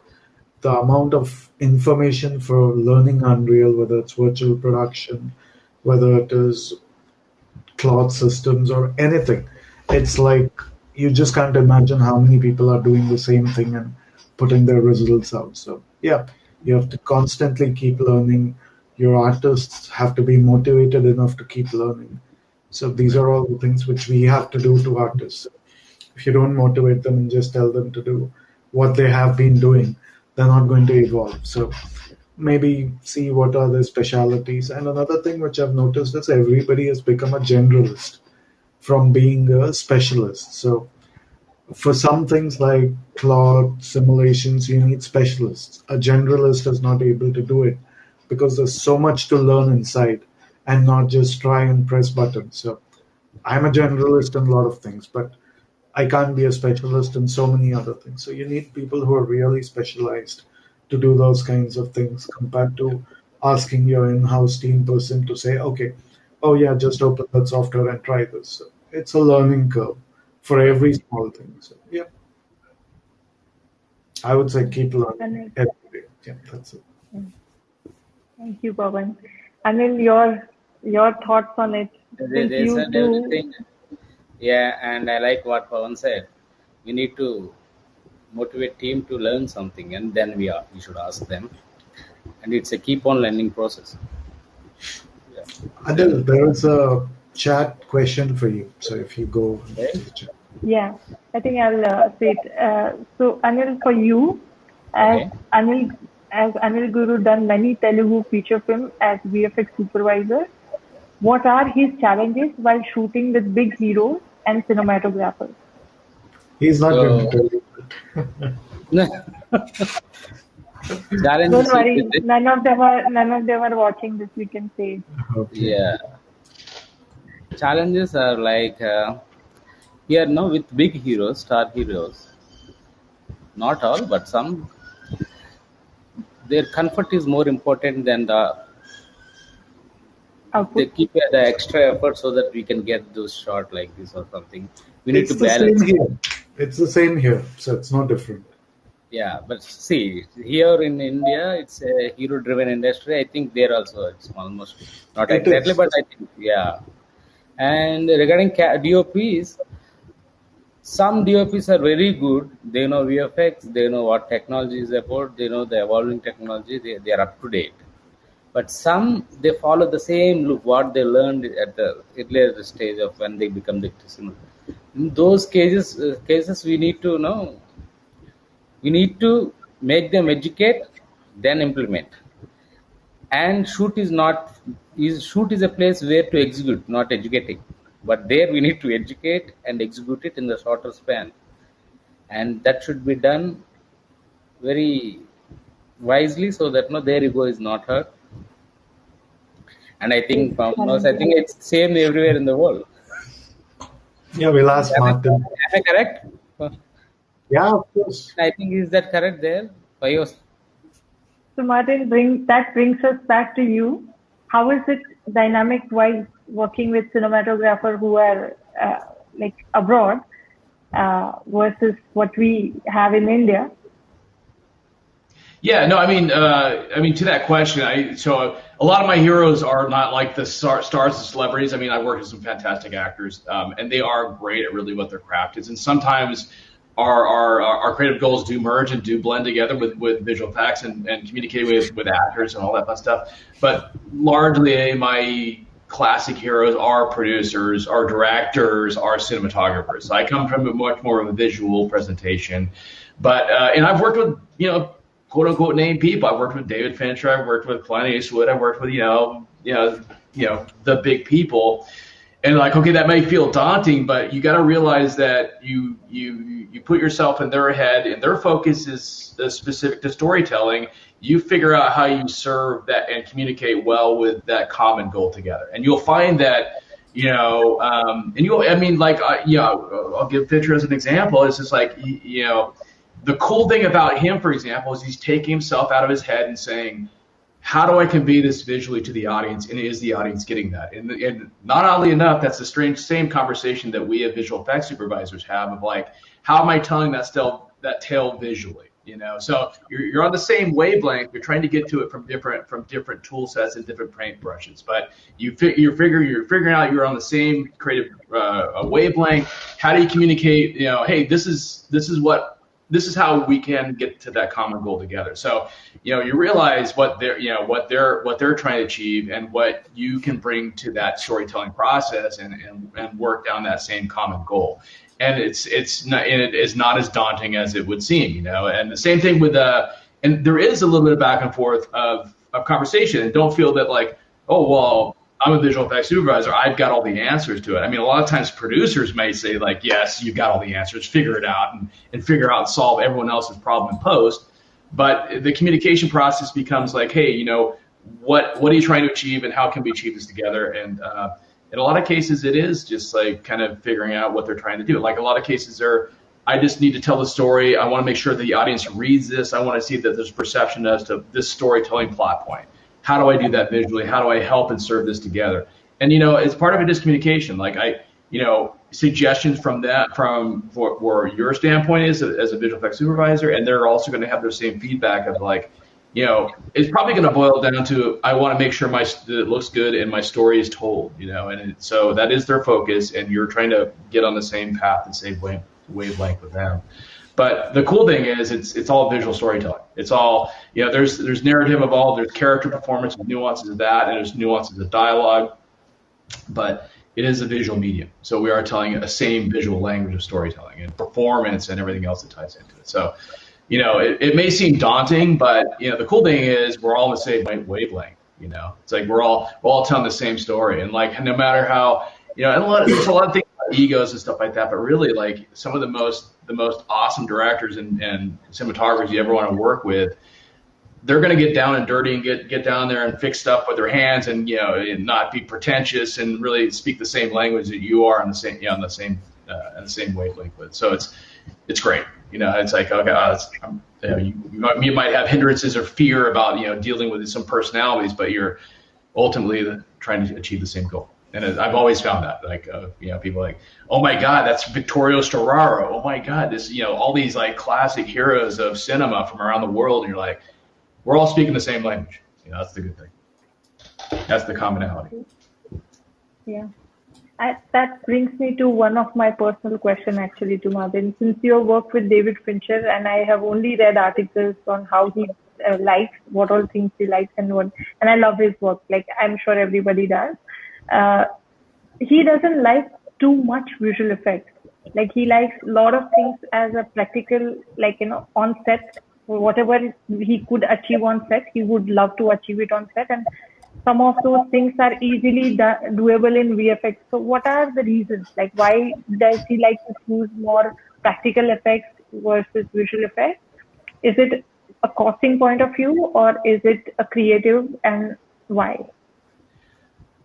the amount of information for learning Unreal, whether it's virtual production, whether it is cloud systems or anything, it's like you just can't imagine how many people are doing the same thing and putting their results out. So yeah, you have to constantly keep learning. Your artists have to be motivated enough to keep learning. So these are all the things which we have to do to artists. If you don't motivate them and just tell them to do what they have been doing, they're not going to evolve. So maybe see what are their specialities. And another thing which I've noticed is everybody has become a generalist from being a specialist. So for some things like cloud simulations, you need specialists. A generalist is not able to do it because there's so much to learn inside and not just try and press buttons. So I'm a generalist in a lot of things, but I can't be a specialist in so many other things. So you need people who are really specialized to do those kinds of things compared to asking your in-house team person to say, okay, oh yeah, just open that software and try this. So it's a learning curve for every small thing. So yeah, I would say keep learning every day. Yeah, that's it. Thank you, Pawan. Anil, your thoughts on it? They said everything. Yeah, and I like what Pawan said. We need to motivate team to learn something, and then we should ask them. And it's a keep on learning process. Yeah. Adil, there is a chat question for you. So if you go to the chat. Yeah, I think I'll say it. So Anil, for you, as Okay. Anil Guru done many Telugu feature film as VFX supervisor, what are his challenges while shooting with big heroes and cinematographers? He's not going to So tell you. Don't challenges worry, with it. none of them are watching this. We can say. Okay. Yeah, challenges are like here now with big heroes, star heroes. Not all, but some. Their comfort is more important than they Output. keep the extra effort so that we can get those shot like this or something. We need to It's the same balance. here. It's the same here. So it's no different. Yeah, but see, here in India, it's a hero-driven industry. I think there also it's almost not It exactly, is. but I think yeah. And regarding DOPs, some DOPs are very good. They know VFX. They know what technology is about. They know the evolving technology. They are up to date. But some they follow the same loop what they learned at the earlier stage of when they become the cinema. In those cases we need to know. We need to make them educate, then implement. And shoot is a place where to execute, not educating. But there we need to educate and execute it in the shorter span, and that should be done very wisely so that no their ego is not hurt. And I Is think I challenging. think it's same everywhere in the world. Yeah, we'll ask Am I, Martin. am I correct? Yeah, of course. I think is that correct there? Payos? So Martin, brings us back to you. How is it dynamic while working with cinematographer who are like abroad versus what we have in India? Yeah, no, I mean, to that question, so a lot of my heroes are not like the stars and celebrities. I mean, I work with some fantastic actors, and they are great at really what their craft is. And sometimes our creative goals do merge and do blend together with visual effects and communicating with actors and all that fun stuff. But largely, my classic heroes are producers, are directors, are cinematographers. So I come from a much more of a visual presentation. But and I've worked with quote unquote named people. I've worked with David Fincher. I've worked with Clint Eastwood. I've worked with the big people. And like, okay, that may feel daunting, but you got to realize that you put yourself in their head, and their focus is specific to storytelling. you figure out how you serve that and communicate well with that common goal together. And you'll find that, I'll give Fisher as an example. It's just like, the cool thing about him, for example, is he's taking himself out of his head and saying, how do I convey this visually to the audience, and is the audience getting that? And not oddly enough, that's the same conversation that we as visual effects supervisors have of like, how am I telling that tale visually? So you're on the same wavelength. You're trying to get to it from different tool sets and different paint brushes, but you're figuring out you're on the same creative wavelength. How do you communicate? Hey, this is how we can get to that common goal together. So, you realize what they're trying to achieve and what you can bring to that storytelling process and work down that same common goal. And it is not as daunting as it would seem, And the same thing with and there is a little bit of back and forth of conversation. And don't feel that like, oh well, I'm a visual effects supervisor, I've got all the answers to it. I mean, a lot of times producers may say like, yes, you've got all the answers, figure it out and figure out and solve everyone else's problem in post. But the communication process becomes like, hey, what are you trying to achieve and how can we achieve this together? And in a lot of cases, it is just like kind of figuring out what they're trying to do. Like a lot of cases I just need to tell the story. I want to make sure the audience reads this. I want to see that there's perception as to this storytelling plot point. How do I do that visually? How do I help and serve this together? And, as part of it is communication. Like suggestions from where your standpoint is as a visual effects supervisor, and they're also going to have their same feedback of like, it's probably going to boil down to, I want to make sure it looks good and my story is told, and so that is their focus, and you're trying to get on the same path and same wavelength with them. But the cool thing is it's all visual storytelling. It's all, there's narrative involved, there's character performance with nuances of that, and there's nuances of dialogue, but it is a visual medium. So we are telling a same visual language of storytelling and performance and everything else that ties into it. So, it may seem daunting, but, the cool thing is we're all on the same wavelength, It's like we're all telling the same story. And like, no matter how, and there's a lot of things about egos and stuff like that, but really like some of the most awesome directors and cinematographers you ever want to work with, they're going to get down and dirty and get down there and fix stuff with their hands and, and not be pretentious and really speak the same language that you are on the same wavelength with. So it's great. It's like, okay, you might have hindrances or fear about, dealing with some personalities, but you're ultimately trying to achieve the same goal. And I've always found that, like, people like, oh my God, that's Vittorio Storaro. Oh my God, this, all these like classic heroes of cinema from around the world. And you're like, we're all speaking the same language. That's the good thing. That's the commonality. Yeah. That brings me to one of my personal questions, actually, to Marvin. Since you have worked with David Fincher, and I have only read articles on how he likes, what all things he likes, and I love his work. Like, I'm sure everybody does. He doesn't like too much visual effects. Like, he likes a lot of things as a practical, like, on set, whatever he could achieve on set, he would love to achieve it on set. And some of those things are easily doable in VFX. So what are the reasons? Like, why does he like to choose more practical effects versus visual effects? Is it a costing point of view, or is it a creative, and why?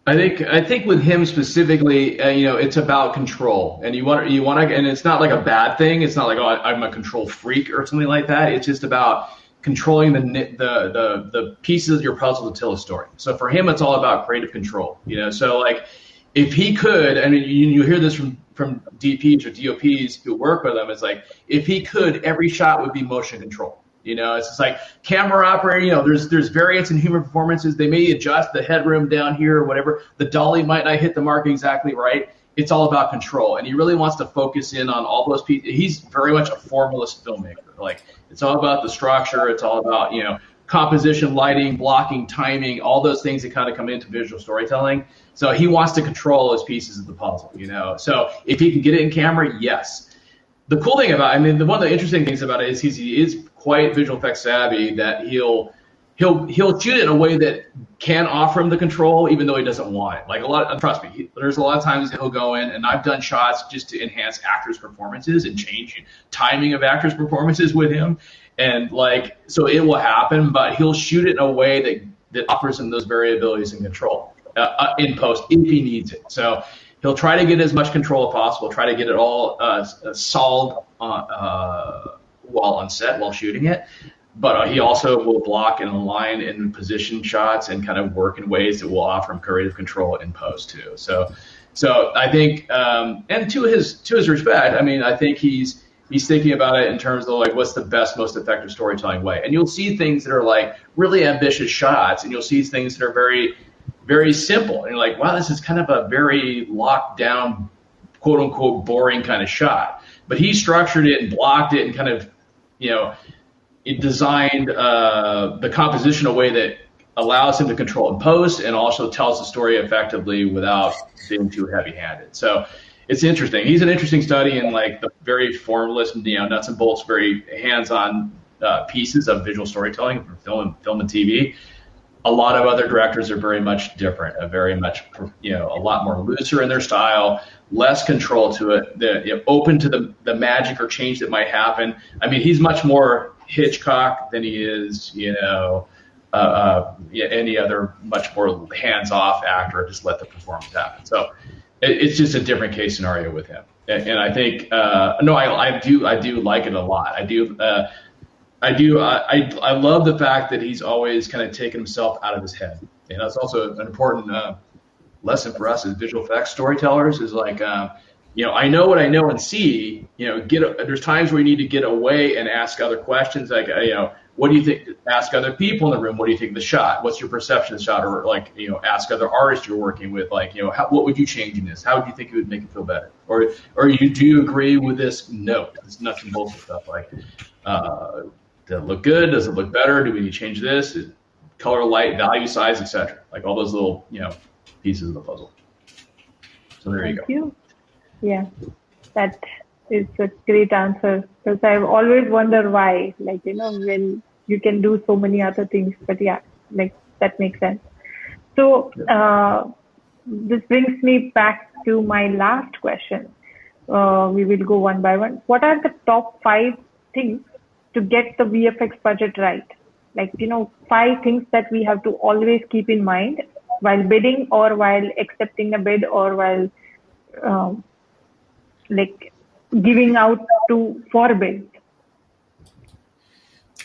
I think with him specifically, it's about control, and you want to, and it's not like a bad thing. It's not like, oh, I'm a control freak or something like that. It's just about controlling the pieces of your puzzle to tell a story. So for him, it's all about creative control. So like, if he could, and you hear this from DPs or DOPs who work with him, it's like, if he could, every shot would be motion control. It's just like camera operator, there's variance in human performances. They may adjust the headroom down here or whatever. The dolly might not hit the mark exactly right. It's all about control. And he really wants to focus in on all those pieces. He's very much a formalist filmmaker. Like, it's all about the structure. It's all about, composition, lighting, blocking, timing, all those things that kind of come into visual storytelling. So he wants to control those pieces of the puzzle, So if he can get it in camera, yes. The cool thing about, one of the interesting things about it is he is quite visual effects savvy, that he'll shoot it in a way that can offer him the control, even though he doesn't want it. Like, trust me, there's a lot of times he'll go in, and I've done shots just to enhance actors' performances and change timing of actors' performances with him. And like, so it will happen, but he'll shoot it in a way that offers him those variabilities and control in post if he needs it. So he'll try to get as much control as possible, try to get it all solved while on set, while shooting it. But he also will block and align and position shots and kind of work in ways that will offer him creative control in post too. So I think, and to his respect, I mean, I think he's thinking about it in terms of like what's the best, most effective storytelling way. And you'll see things that are like really ambitious shots, and you'll see things that are very, very simple. And you're like, wow, this is kind of a very locked down, quote unquote, boring kind of shot. But he structured it and blocked it and kind of, it designed the composition in a way that allows him to control in post and also tells the story effectively without being too heavy-handed. So it's interesting. He's an interesting study in like the very formless, nuts and bolts, very hands-on pieces of visual storytelling for film and TV. A lot of other directors are very much different, very much, a lot more looser in their style, less control to it, they're open to the magic or change that might happen. I mean, he's much more Hitchcock than he is, any other much more hands-off actor. Just let the performance happen. So it's just a different case scenario with him. And I think I do like it a lot. I love the fact that he's always kind of taken himself out of his head. And that's also an important lesson for us as visual effects storytellers. Is like, I know what I know and see. There's times where you need to get away and ask other questions, like, what do you think? Ask other people in the room. What do you think of the shot? What's your perception of the shot? Or like, ask other artists you're working with, like, what would you change in this? How would you think it would make it feel better? Or do you agree with this note? This nuts and bolts stuff, like, does it look good? Does it look better? Do we need to change this? Color, light, value, size, etc. Like all those little, pieces of the puzzle. So there you go. Thank you. Yeah, that is a great answer, because I've always wondered why, like, when you can do so many other things, but yeah, like that makes sense. So this brings me back to my last question. We will go one by one. What are the top 5 things to get the VFX budget right? Like, 5 things that we have to always keep in mind while bidding or while accepting a bid or while like giving out for bids.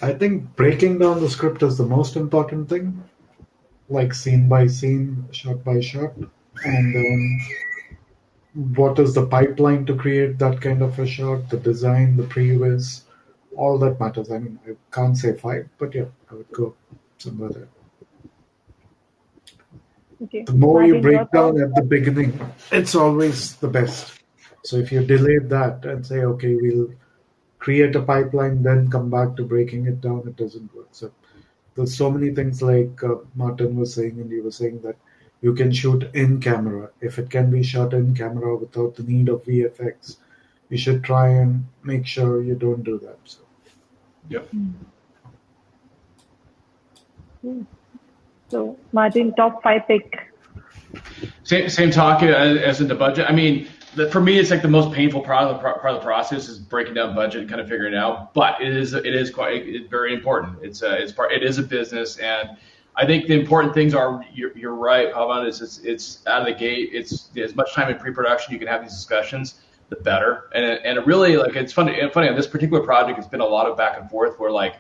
I think breaking down the script is the most important thing, like scene by scene, shot by shot, and then what is the pipeline to create that kind of a shot, the design, the previs, all that matters. I mean, I can't say 5, but yeah, I would go somewhere there. Okay. The more you break down at the beginning, it's always the best. So if you delay that and say, okay, we'll create a pipeline, then come back to breaking it down, it doesn't work. So there's so many things like Martin was saying, and you were saying that you can shoot in camera. If it can be shot in camera without the need of VFX, you should try and make sure you don't do that. So. Yep. So Martin, top 5 pick. Same talk as in the budget. I mean, for me, it's like the most painful part of the process is breaking down budget and kind of figuring it out. But it is very important. It is a business, and I think the important things are you're right, Pavan. It's out of the gate. It's as much time in pre-production you can have these discussions, the better. And it really, like, it's funny on this particular project. It's been a lot of back and forth where, like,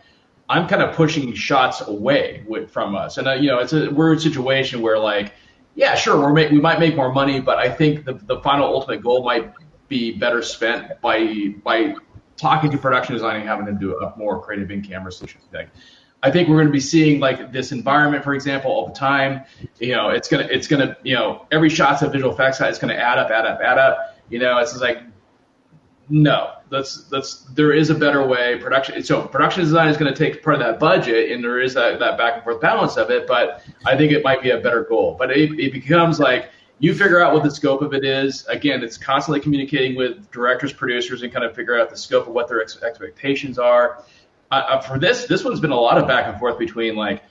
I'm kind of pushing shots away from us, and we're in a situation where, like, yeah, sure, we might make more money, but I think the final ultimate goal might be better spent by talking to production design and having them do a more creative in-camera solution thing. I think we're going to be seeing like this environment, for example, all the time. It's gonna every shot's a visual effects side. It's going to add up. It's just like, no, there is a better way. Production design is going to take part of that budget, and there is that back and forth balance of it, but I think it might be a better goal. But it becomes like, you figure out what the scope of it is. Again, it's constantly communicating with directors, producers, and kind of figure out the scope of what their expectations are. For this one's been a lot of back and forth between, like,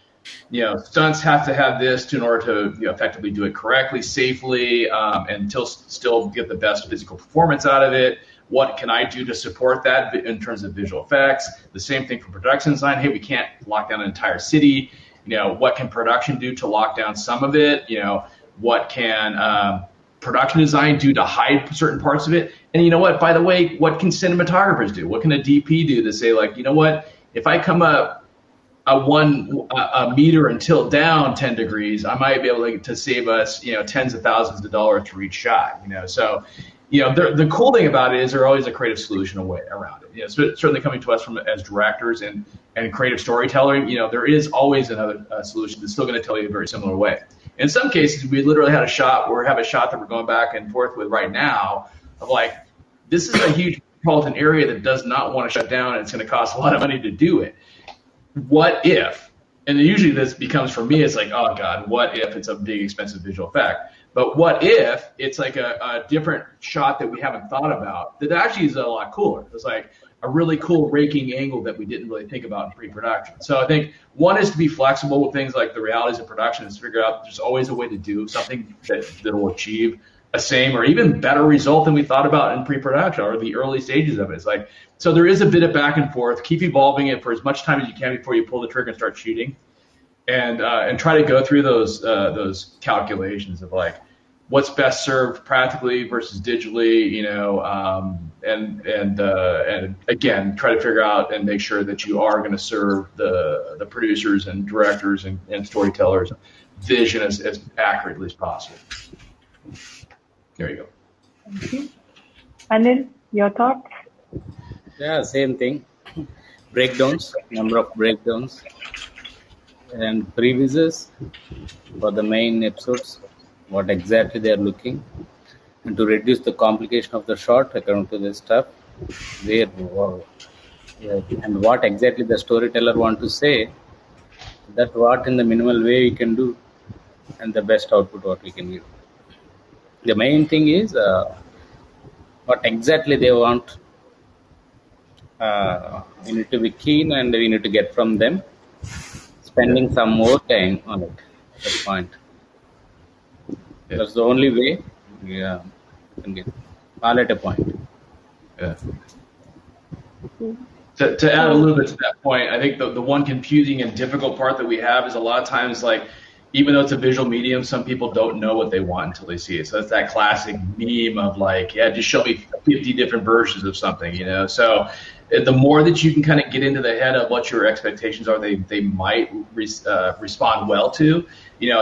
stunts have to have this in order to effectively do it correctly, safely, and still get the best physical performance out of it. what can I do to support that in terms of visual effects? The same thing for production design. Hey, we can't lock down an entire city. What can production do to lock down some of it? What can production design do to hide certain parts of it? And you know what, by the way, what can cinematographers do? What can a DP do to say, like, if I come up a meter and tilt down 10 degrees, I might be able to save us, tens of thousands of dollars for each shot, So, the cool thing about it is there's always a creative solution around it. Certainly coming to us as directors and creative storytelling, there is always another solution that's still going to tell you a very similar way. In some cases, we literally have a shot that we're going back and forth with right now of like, this is a huge metropolitan area that does not want to shut down, and it's going to cost a lot of money to do it. What if, and usually this becomes for me, it's like, oh God, what if it's a big expensive visual effect? But what if it's like a different shot that we haven't thought about that actually is a lot cooler? It's like a really cool raking angle that we didn't really think about in pre-production. So I think one is to be flexible with things like the realities of production, is to figure out there's always a way to do something that will achieve a same or even better result than we thought about in pre-production or the early stages of it. It's like, so there is a bit of back and forth. Keep evolving it for as much time as you can before you pull the trigger and start shooting, and try to go through those calculations of like what's best served practically versus digitally, and again, try to figure out and make sure that you are going to serve the producers and directors and storytellers' vision as accurately as possible. There you go. Thank you. Anil, your thoughts? Yeah, same thing. Breakdowns, number of breakdowns, and previews for the main episodes, what exactly they are looking, and to reduce the complication of the shot according to the stuff, and what exactly the storyteller want to say, that what in the minimal way we can do, and the best output what we can give. The main thing is what exactly they want. We need to be keen, and we need to get from them. Spending some more time on it. That point. Yeah. That's the only way. Yeah, you can get all at a point. Yeah. To add a little bit to that point, I think the one confusing and difficult part that we have is a lot of times, like, even though it's a visual medium, some people don't know what they want until they see it. So it's that classic meme of like, yeah, just show me 50 different versions of something, So the more that you can kind of get into the head of what your expectations are, they might respond well to,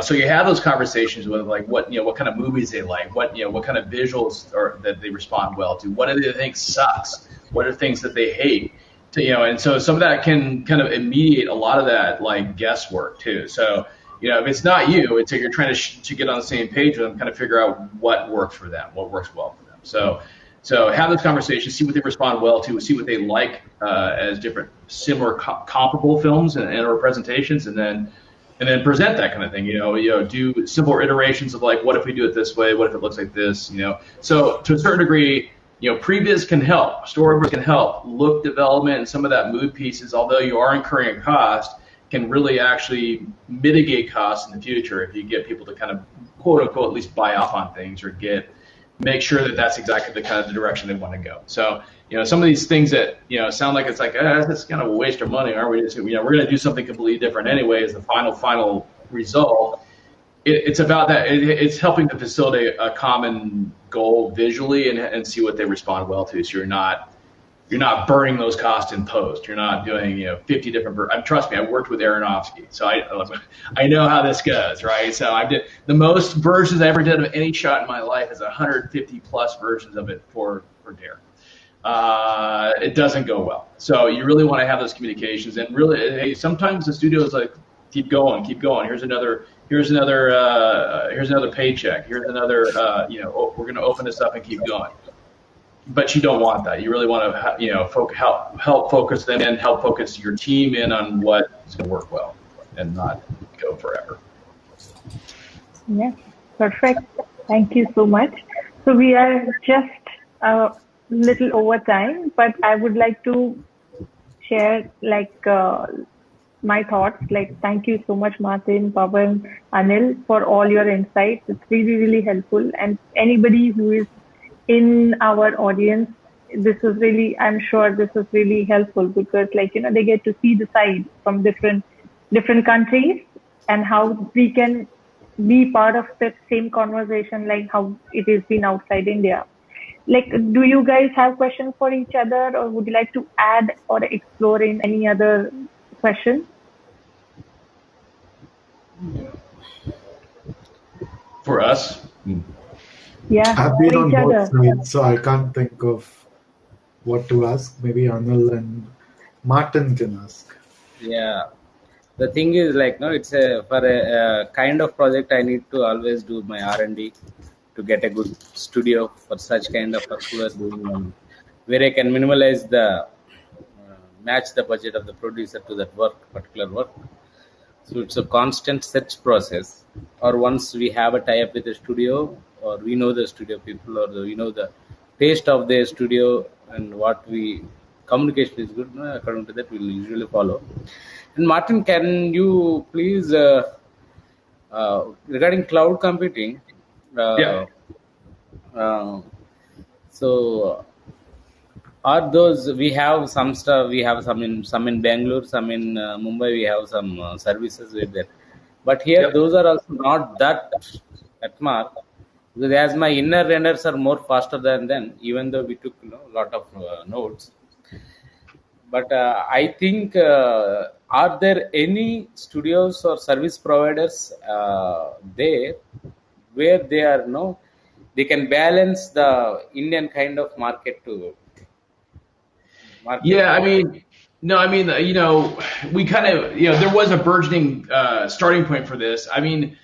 So you have those conversations with like what kind of movies they like, what kind of visuals that they respond well to, what do they think sucks, what are things that they hate, and so some of that can kind of mediate a lot of that like guesswork too. So. If it's not you, it's like you're trying to get on the same page with them, kind of figure out what works for them, what works well for them. So have those conversations, see what they respond well to, see what they like as different similar comparable films and or presentations, and then present that kind of thing. Do simple iterations of like, what if we do it this way? What if it looks like this? So to a certain degree, previs can help, storyboards can help, look development and some of that mood pieces. Although you are incurring a cost, can really actually mitigate costs in the future if you get people to kind of quote unquote at least buy off on things or make sure that that's exactly the kind of the direction they want to go. So some of these things that sound like it's like that's kind of a waste of money, aren't we? We're going to do something completely different anyway as the final result. It's about that. It's helping to facilitate a common goal visually and see what they respond well to. So you're not burning those costs in post. You're not doing 50 different. Trust me, I worked with Aronofsky, so I know how this goes, right? So I did the most versions I ever did of any shot in my life is 150 plus versions of it for Dare. It doesn't go well. So you really want to have those communications, and really, hey, sometimes the studio is like, keep going. Here's another paycheck. Here's another. We're going to open this up and keep going. But you don't want that. You really want to, help focus them in, help focus your team in on what is going to work well, and not go forever. Yeah, perfect. Thank you so much. So we are just a little over time, but I would like to share my thoughts. Thank you so much, Martin, Pawan, Anil, for all your insights. It's really, really helpful. And anybody who is in our audience this is really, I'm sure this is really helpful because, like, they get to see the side from different countries and how we can be part of that same conversation, like how it has been outside India. Like, do you guys have questions for each other, or would you like to add or explore in any other question? For us? Yeah, I've been for on each both other. sides, so I can't think of what to ask. Maybe Anil and Martin can ask. Yeah. The thing is, like, no, it's for a kind of project I need to always do my R&D to get a good studio for such kind of work we are doing, where I can minimize the match the budget of the producer to that particular work. So it's a constant search process. Or once we have a tie-up with the studio, or we know the studio people, or we know the taste of their studio and what we communication is good, no, according to that we'll usually follow. And Martin, can you please regarding cloud computing? Yeah. So are those, we have some stuff, we have some in Bangalore, some in Mumbai, we have some services with that. But here Yep. those are also not that at mark, because as my inner renders are more faster than them, even though we took a lot of notes. But I think, are there any studios or service providers there where they are they can balance the Indian kind of market to market? Yeah, I mean, no, I mean, we kind of, there was a burgeoning starting point for this. I mean,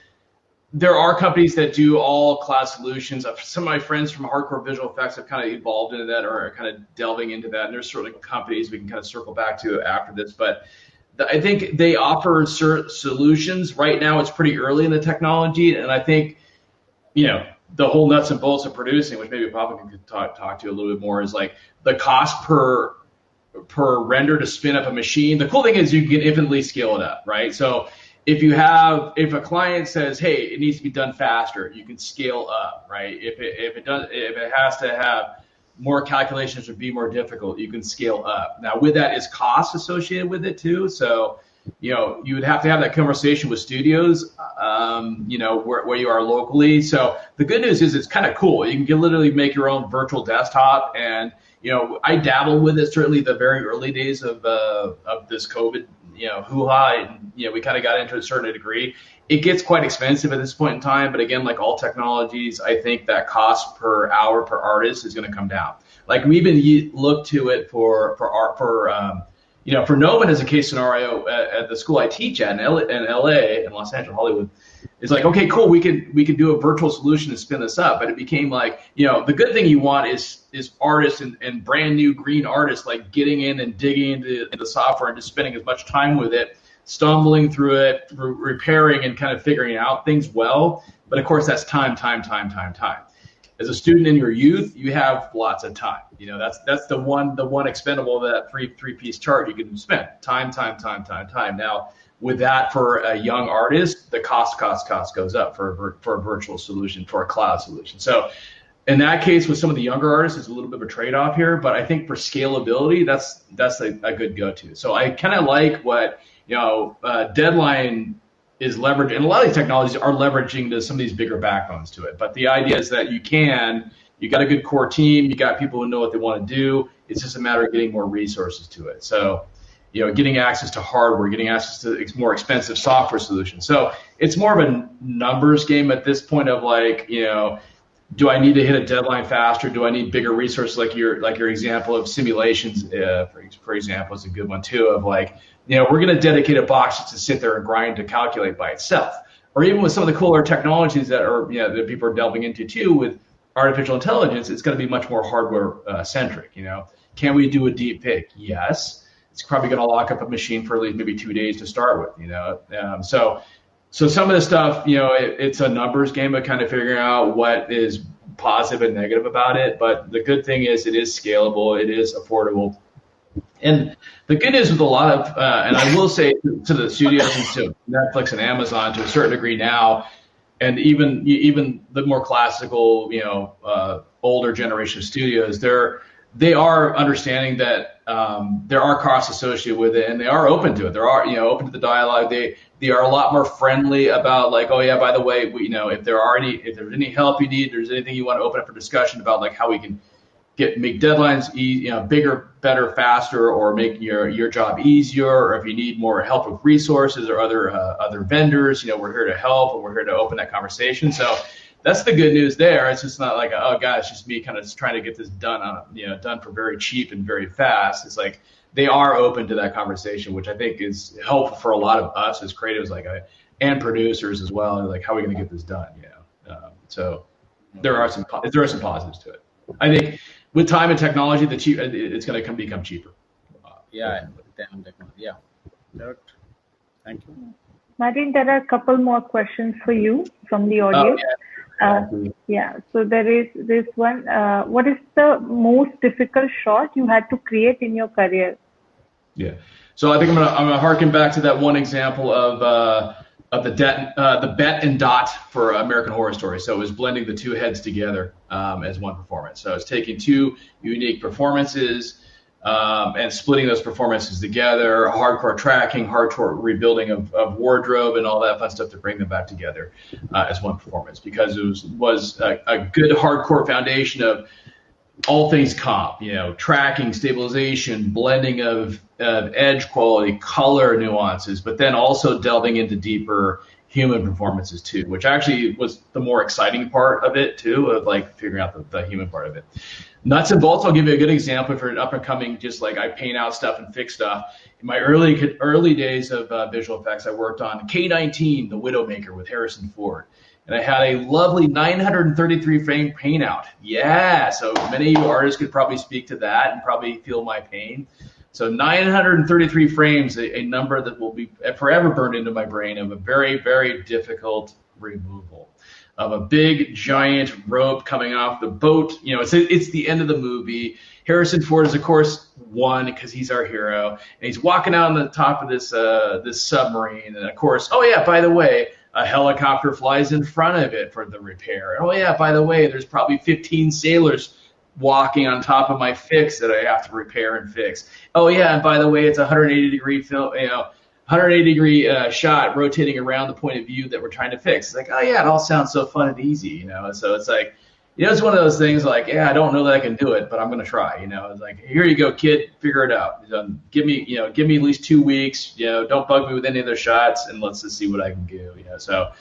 there are companies that do all cloud solutions. Some of my friends from hardcore visual effects have kind of evolved into that or are kind of delving into that. And there's certainly companies we can kind of circle back to after this. But I think they offer solutions. Right now, it's pretty early in the technology. And I think, the whole nuts and bolts of producing, which maybe Papa could talk to a little bit more, is like the cost per render to spin up a machine. The cool thing is you can infinitely scale it up, right? So if a client says, hey, it needs to be done faster, you can scale up, right? If it has to have more calculations or be more difficult, you can scale up. Now with that is cost associated with it too. So, you would have to have that conversation with studios, where you are locally. So the good news is it's kind of cool. You can literally make your own virtual desktop, and I dabbled with it certainly the very early days of this COVID, hoo-ha, and we kind of got into it to a certain degree. It gets quite expensive at this point in time, but again, like all technologies, I think that cost per hour per artist is going to come down. Like we even look to it for Noman as a case scenario at the school I teach at in LA, in Los Angeles, Hollywood. It's like, okay, cool, we could do a virtual solution and spin this up. But it became like, the good thing you want is artists and brand new green artists like getting in and digging into the software and just spending as much time with it, stumbling through it, repairing and kind of figuring out things well. But of course, that's time. As a student in your youth, you have lots of time. That's the one expendable of that three-piece chart you can spend. Time. Now, with that, for a young artist, the cost goes up for a virtual solution, for a cloud solution. So in that case, with some of the younger artists, it's a little bit of a trade-off here. But I think for scalability, that's a good go-to. So I kind of like what Deadline is leveraging, and a lot of these technologies are leveraging to some of these bigger backbones to it. But the idea is that you got a good core team, you got people who know what they want to do. It's just a matter of getting more resources to it. So, getting access to hardware, getting access to more expensive software solutions. So it's more of a numbers game at this point of like, do I need to hit a deadline faster? Do I need bigger resources? Like your example of simulations, for example, is a good one too. Of like, we're going to dedicate a box just to sit there and grind to calculate by itself. Or even with some of the cooler technologies that that people are delving into too with artificial intelligence, it's going to be much more hardware centric. Can we do a deep pick? Yes. It's probably going to lock up a machine for at least maybe 2 days to start with. So some of the stuff, it's a numbers game of kind of figuring out what is positive and negative about it. But the good thing is it is scalable, it is affordable. And the good news with a lot of, and I will say to the studios and to Netflix and Amazon to a certain degree now, and even the more classical, older generation of studios, they are understanding that there are costs associated with it, and they are open to it. They are, open to the dialogue. They are a lot more friendly about like, oh yeah, by the way, if there's any help you need, if there's anything you want to open up for discussion about, like how we can make deadlines bigger, better, faster, or make your job easier, or if you need more help with resources or other vendors, we're here to help, and we're here to open that conversation. So that's the good news there. It's just not like, oh God, it's just me kind of trying to get this done done for very cheap and very fast. It's like they are open to that conversation, which I think is helpful for a lot of us as creatives, and producers as well. Like, how are we going to get this done? So there are some positives to it. I think with time and technology, it's going to become cheaper. Yeah. Thank you. Martin, there are a couple more questions for you from the audience. So there is this one. What is the most difficult shot you had to create in your career? Yeah. So I think I'm gonna harken back to that one example of the bet and dot for American Horror Story. So it was blending the two heads together as one performance. So it's taking two unique performances and splitting those performances together, hardcore tracking, hardcore rebuilding of wardrobe, and all that fun stuff to bring them back together as one performance, because it was a good hardcore foundation of all things comp, tracking, stabilization, blending of edge quality, color nuances, but then also delving into deeper human performances too, which actually was the more exciting part of it too, of like figuring out the human part of it. Nuts and bolts, I'll give you a good example for an up and coming, just like I paint out stuff and fix stuff. In my early days of visual effects, I worked on K-19, The Widowmaker with Harrison Ford. And I had a lovely 933 frame paint out. Yeah, so many of you artists could probably speak to that and probably feel my pain. So 933 frames, a number that will be forever burned into my brain, of a very, very difficult removal of a big giant rope coming off the boat. It's the end of the movie. Harrison Ford is, of course, one, because he's our hero, and he's walking out on the top of this submarine. And of course, oh yeah, by the way, a helicopter flies in front of it for the repair. Oh yeah, by the way, there's probably 15 sailors walking on top of my fix that I have to repair and fix. Oh yeah, and by the way, it's a 180-degree film, 180-degree shot rotating around the point of view that we're trying to fix. It's like, oh yeah, it all sounds so fun and easy, And so it's like, it's one of those things like, yeah, I don't know that I can do it, but I'm going to try, It's like, here you go, kid, figure it out. Give me at least 2 weeks, don't bug me with any of their shots, and let's just see what I can do, So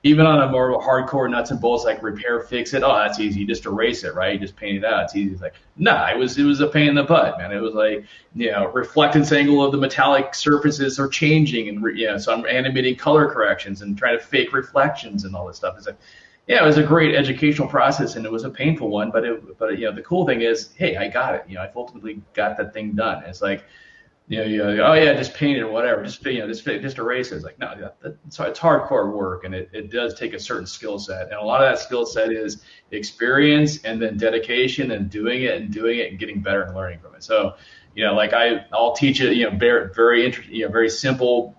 even on a more hardcore nuts and bolts, like repair, fix it, oh, that's easy. You just erase it, right? You just paint it out. It's easy. It's like, it was a pain in the butt, man. It was like, reflectance angle of the metallic surfaces are changing, and so I'm animating color corrections and trying to fake reflections and all this stuff. It's like, yeah, it was a great educational process, and it was a painful one, but the cool thing is, hey, I got it. I ultimately got that thing done. It's like, oh yeah, just paint it or whatever, just erase it. It's like, no, it's hardcore work, and it does take a certain skill set, and a lot of that skill set is experience and then dedication and doing it and getting better and learning from it. So, like I'll teach it, very interesting, very simple,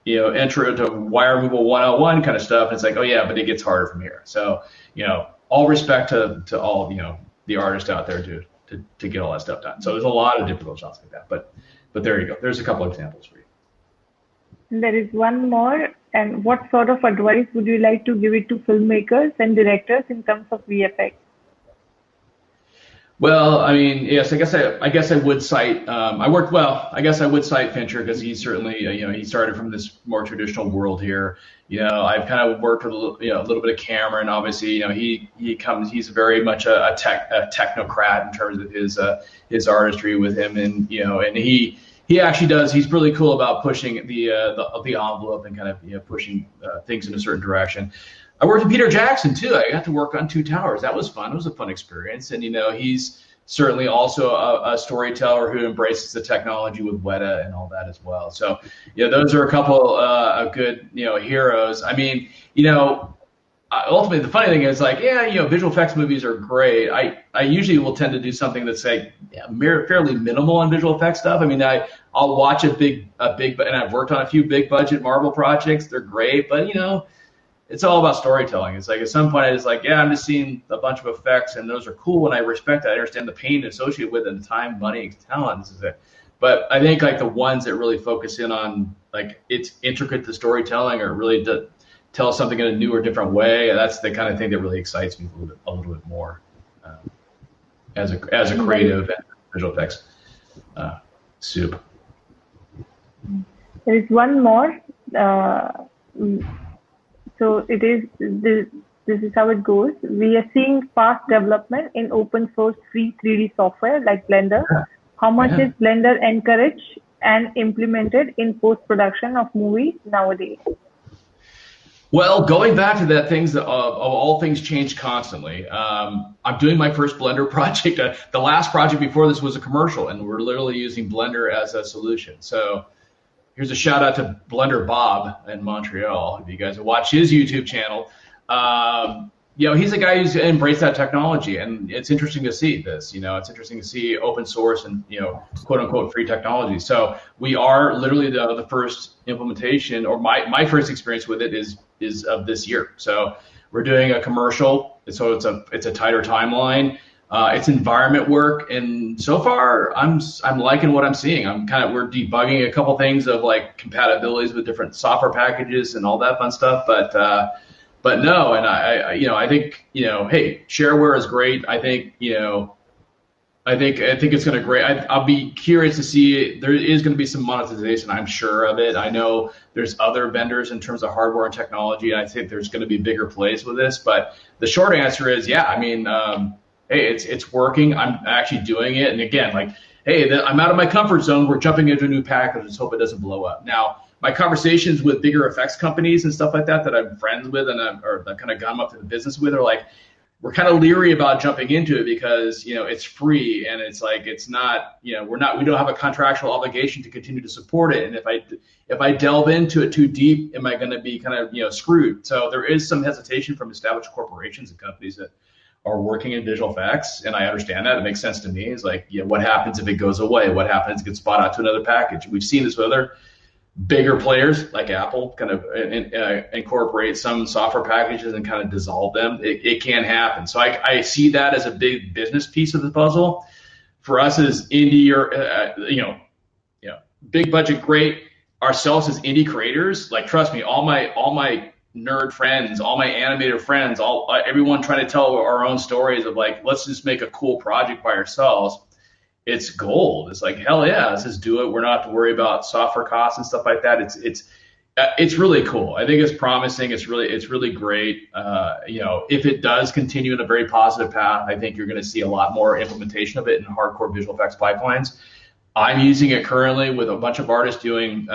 intro to wire removal 101 kind of stuff. And it's like, oh yeah, but it gets harder from here. So, all respect to all, the artists out there to get all that stuff done. So there's a lot of difficult shots like that, but there you go. There's a couple of examples for you. There is one more. And what sort of advice would you like to give it to filmmakers and directors in terms of VFX? Well, I mean, yes, I guess I would cite. I guess I would cite Fincher, because he certainly, he started from this more traditional world here. I've kind of worked with a little bit of Cameron. Obviously, he's very much a technocrat in terms of his artistry with him, and he actually does. He's really cool about pushing the envelope and kind of pushing things in a certain direction. I worked with Peter Jackson too. I got to work on Two Towers. That was fun. It was a fun experience. And he's certainly also a storyteller who embraces the technology with Weta and all that as well. So those are a couple of good heroes. I mean, ultimately the funny thing is, like, visual effects movies are great. I usually will tend to do something that's like fairly minimal on visual effects stuff. I mean, I'll watch a big, and I've worked on a few big budget Marvel projects. They're great, but it's all about storytelling. It's like at some point I was like, yeah, I'm just seeing a bunch of effects and those are cool and I respect it. I understand the pain associated with it, and the time, money, talent. This is it. But I think like the ones that really focus in on like it's intricate to storytelling or really to tell something in a new or different way, that's the kind of thing that really excites me a little bit more as a creative and visual effects soup. There is one more. So it is this is how it goes. We are seeing fast development in open source free 3D software like Blender. How much is Blender encouraged and implemented in post-production of movies nowadays? Well, going back to that, things of all things change constantly. I'm doing my first Blender project. The last project before this was a commercial, and we're literally using Blender as a solution. So here's a shout out to Blender Bob in Montreal. If you guys have watched his YouTube channel, he's a guy who's embraced that technology, and it's interesting to see this. It's interesting to see open source and quote unquote free technology. So we are literally the first implementation, or my first experience with it is of this year. So we're doing a commercial, so it's a tighter timeline. It's environment work, and so far I'm liking what I'm seeing. We're debugging a couple things of like compatibilities with different software packages and all that fun stuff, but no, and I think hey, shareware is great. I think I think it's going to great. I'll be curious to see. There is going to be some monetization, I'm sure of it. I know there's other vendors in terms of hardware and technology, and I think there's going to be bigger plays with this. But the short answer is, yeah. I mean, hey, it's working. I'm actually doing it, and again, like, hey, I'm out of my comfort zone. We're jumping into a new package. Let's hope it doesn't blow up. Now, my conversations with bigger effects companies and stuff like that I'm friends with and I've kind of gone up to the business with are like, we're kind of leery about jumping into it because, it's free and it's like, it's not, we don't have a contractual obligation to continue to support it. And if I delve into it too deep, am I going to be kind of, screwed? So there is some hesitation from established corporations and companies that are working in visual effects. And I understand that. It makes sense to me. It's like, what happens if it goes away? What happens if it gets bought out to another package? We've seen this with other bigger players like Apple kind of incorporate some software packages and kind of dissolve them. It can happen. So I see that as a big business piece of the puzzle. For us as indie or, big budget, great. Ourselves as indie creators, like, trust me, all my nerd friends, all my animator friends, everyone trying to tell our own stories of like, let's just make a cool project by ourselves. It's gold. It's like, hell yeah, let's just do it. We're not have to worry about software costs and stuff like that. It's really cool. I think it's promising. It's really great. If it does continue in a very positive path, I think you're going to see a lot more implementation of it in hardcore visual effects pipelines. I'm using it currently with a bunch of artists doing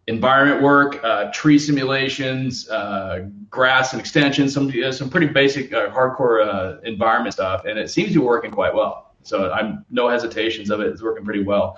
environment work, tree simulations, grass and extensions, some pretty basic hardcore environment stuff, and it seems to be working quite well. So I'm no hesitations of it. It's working pretty well.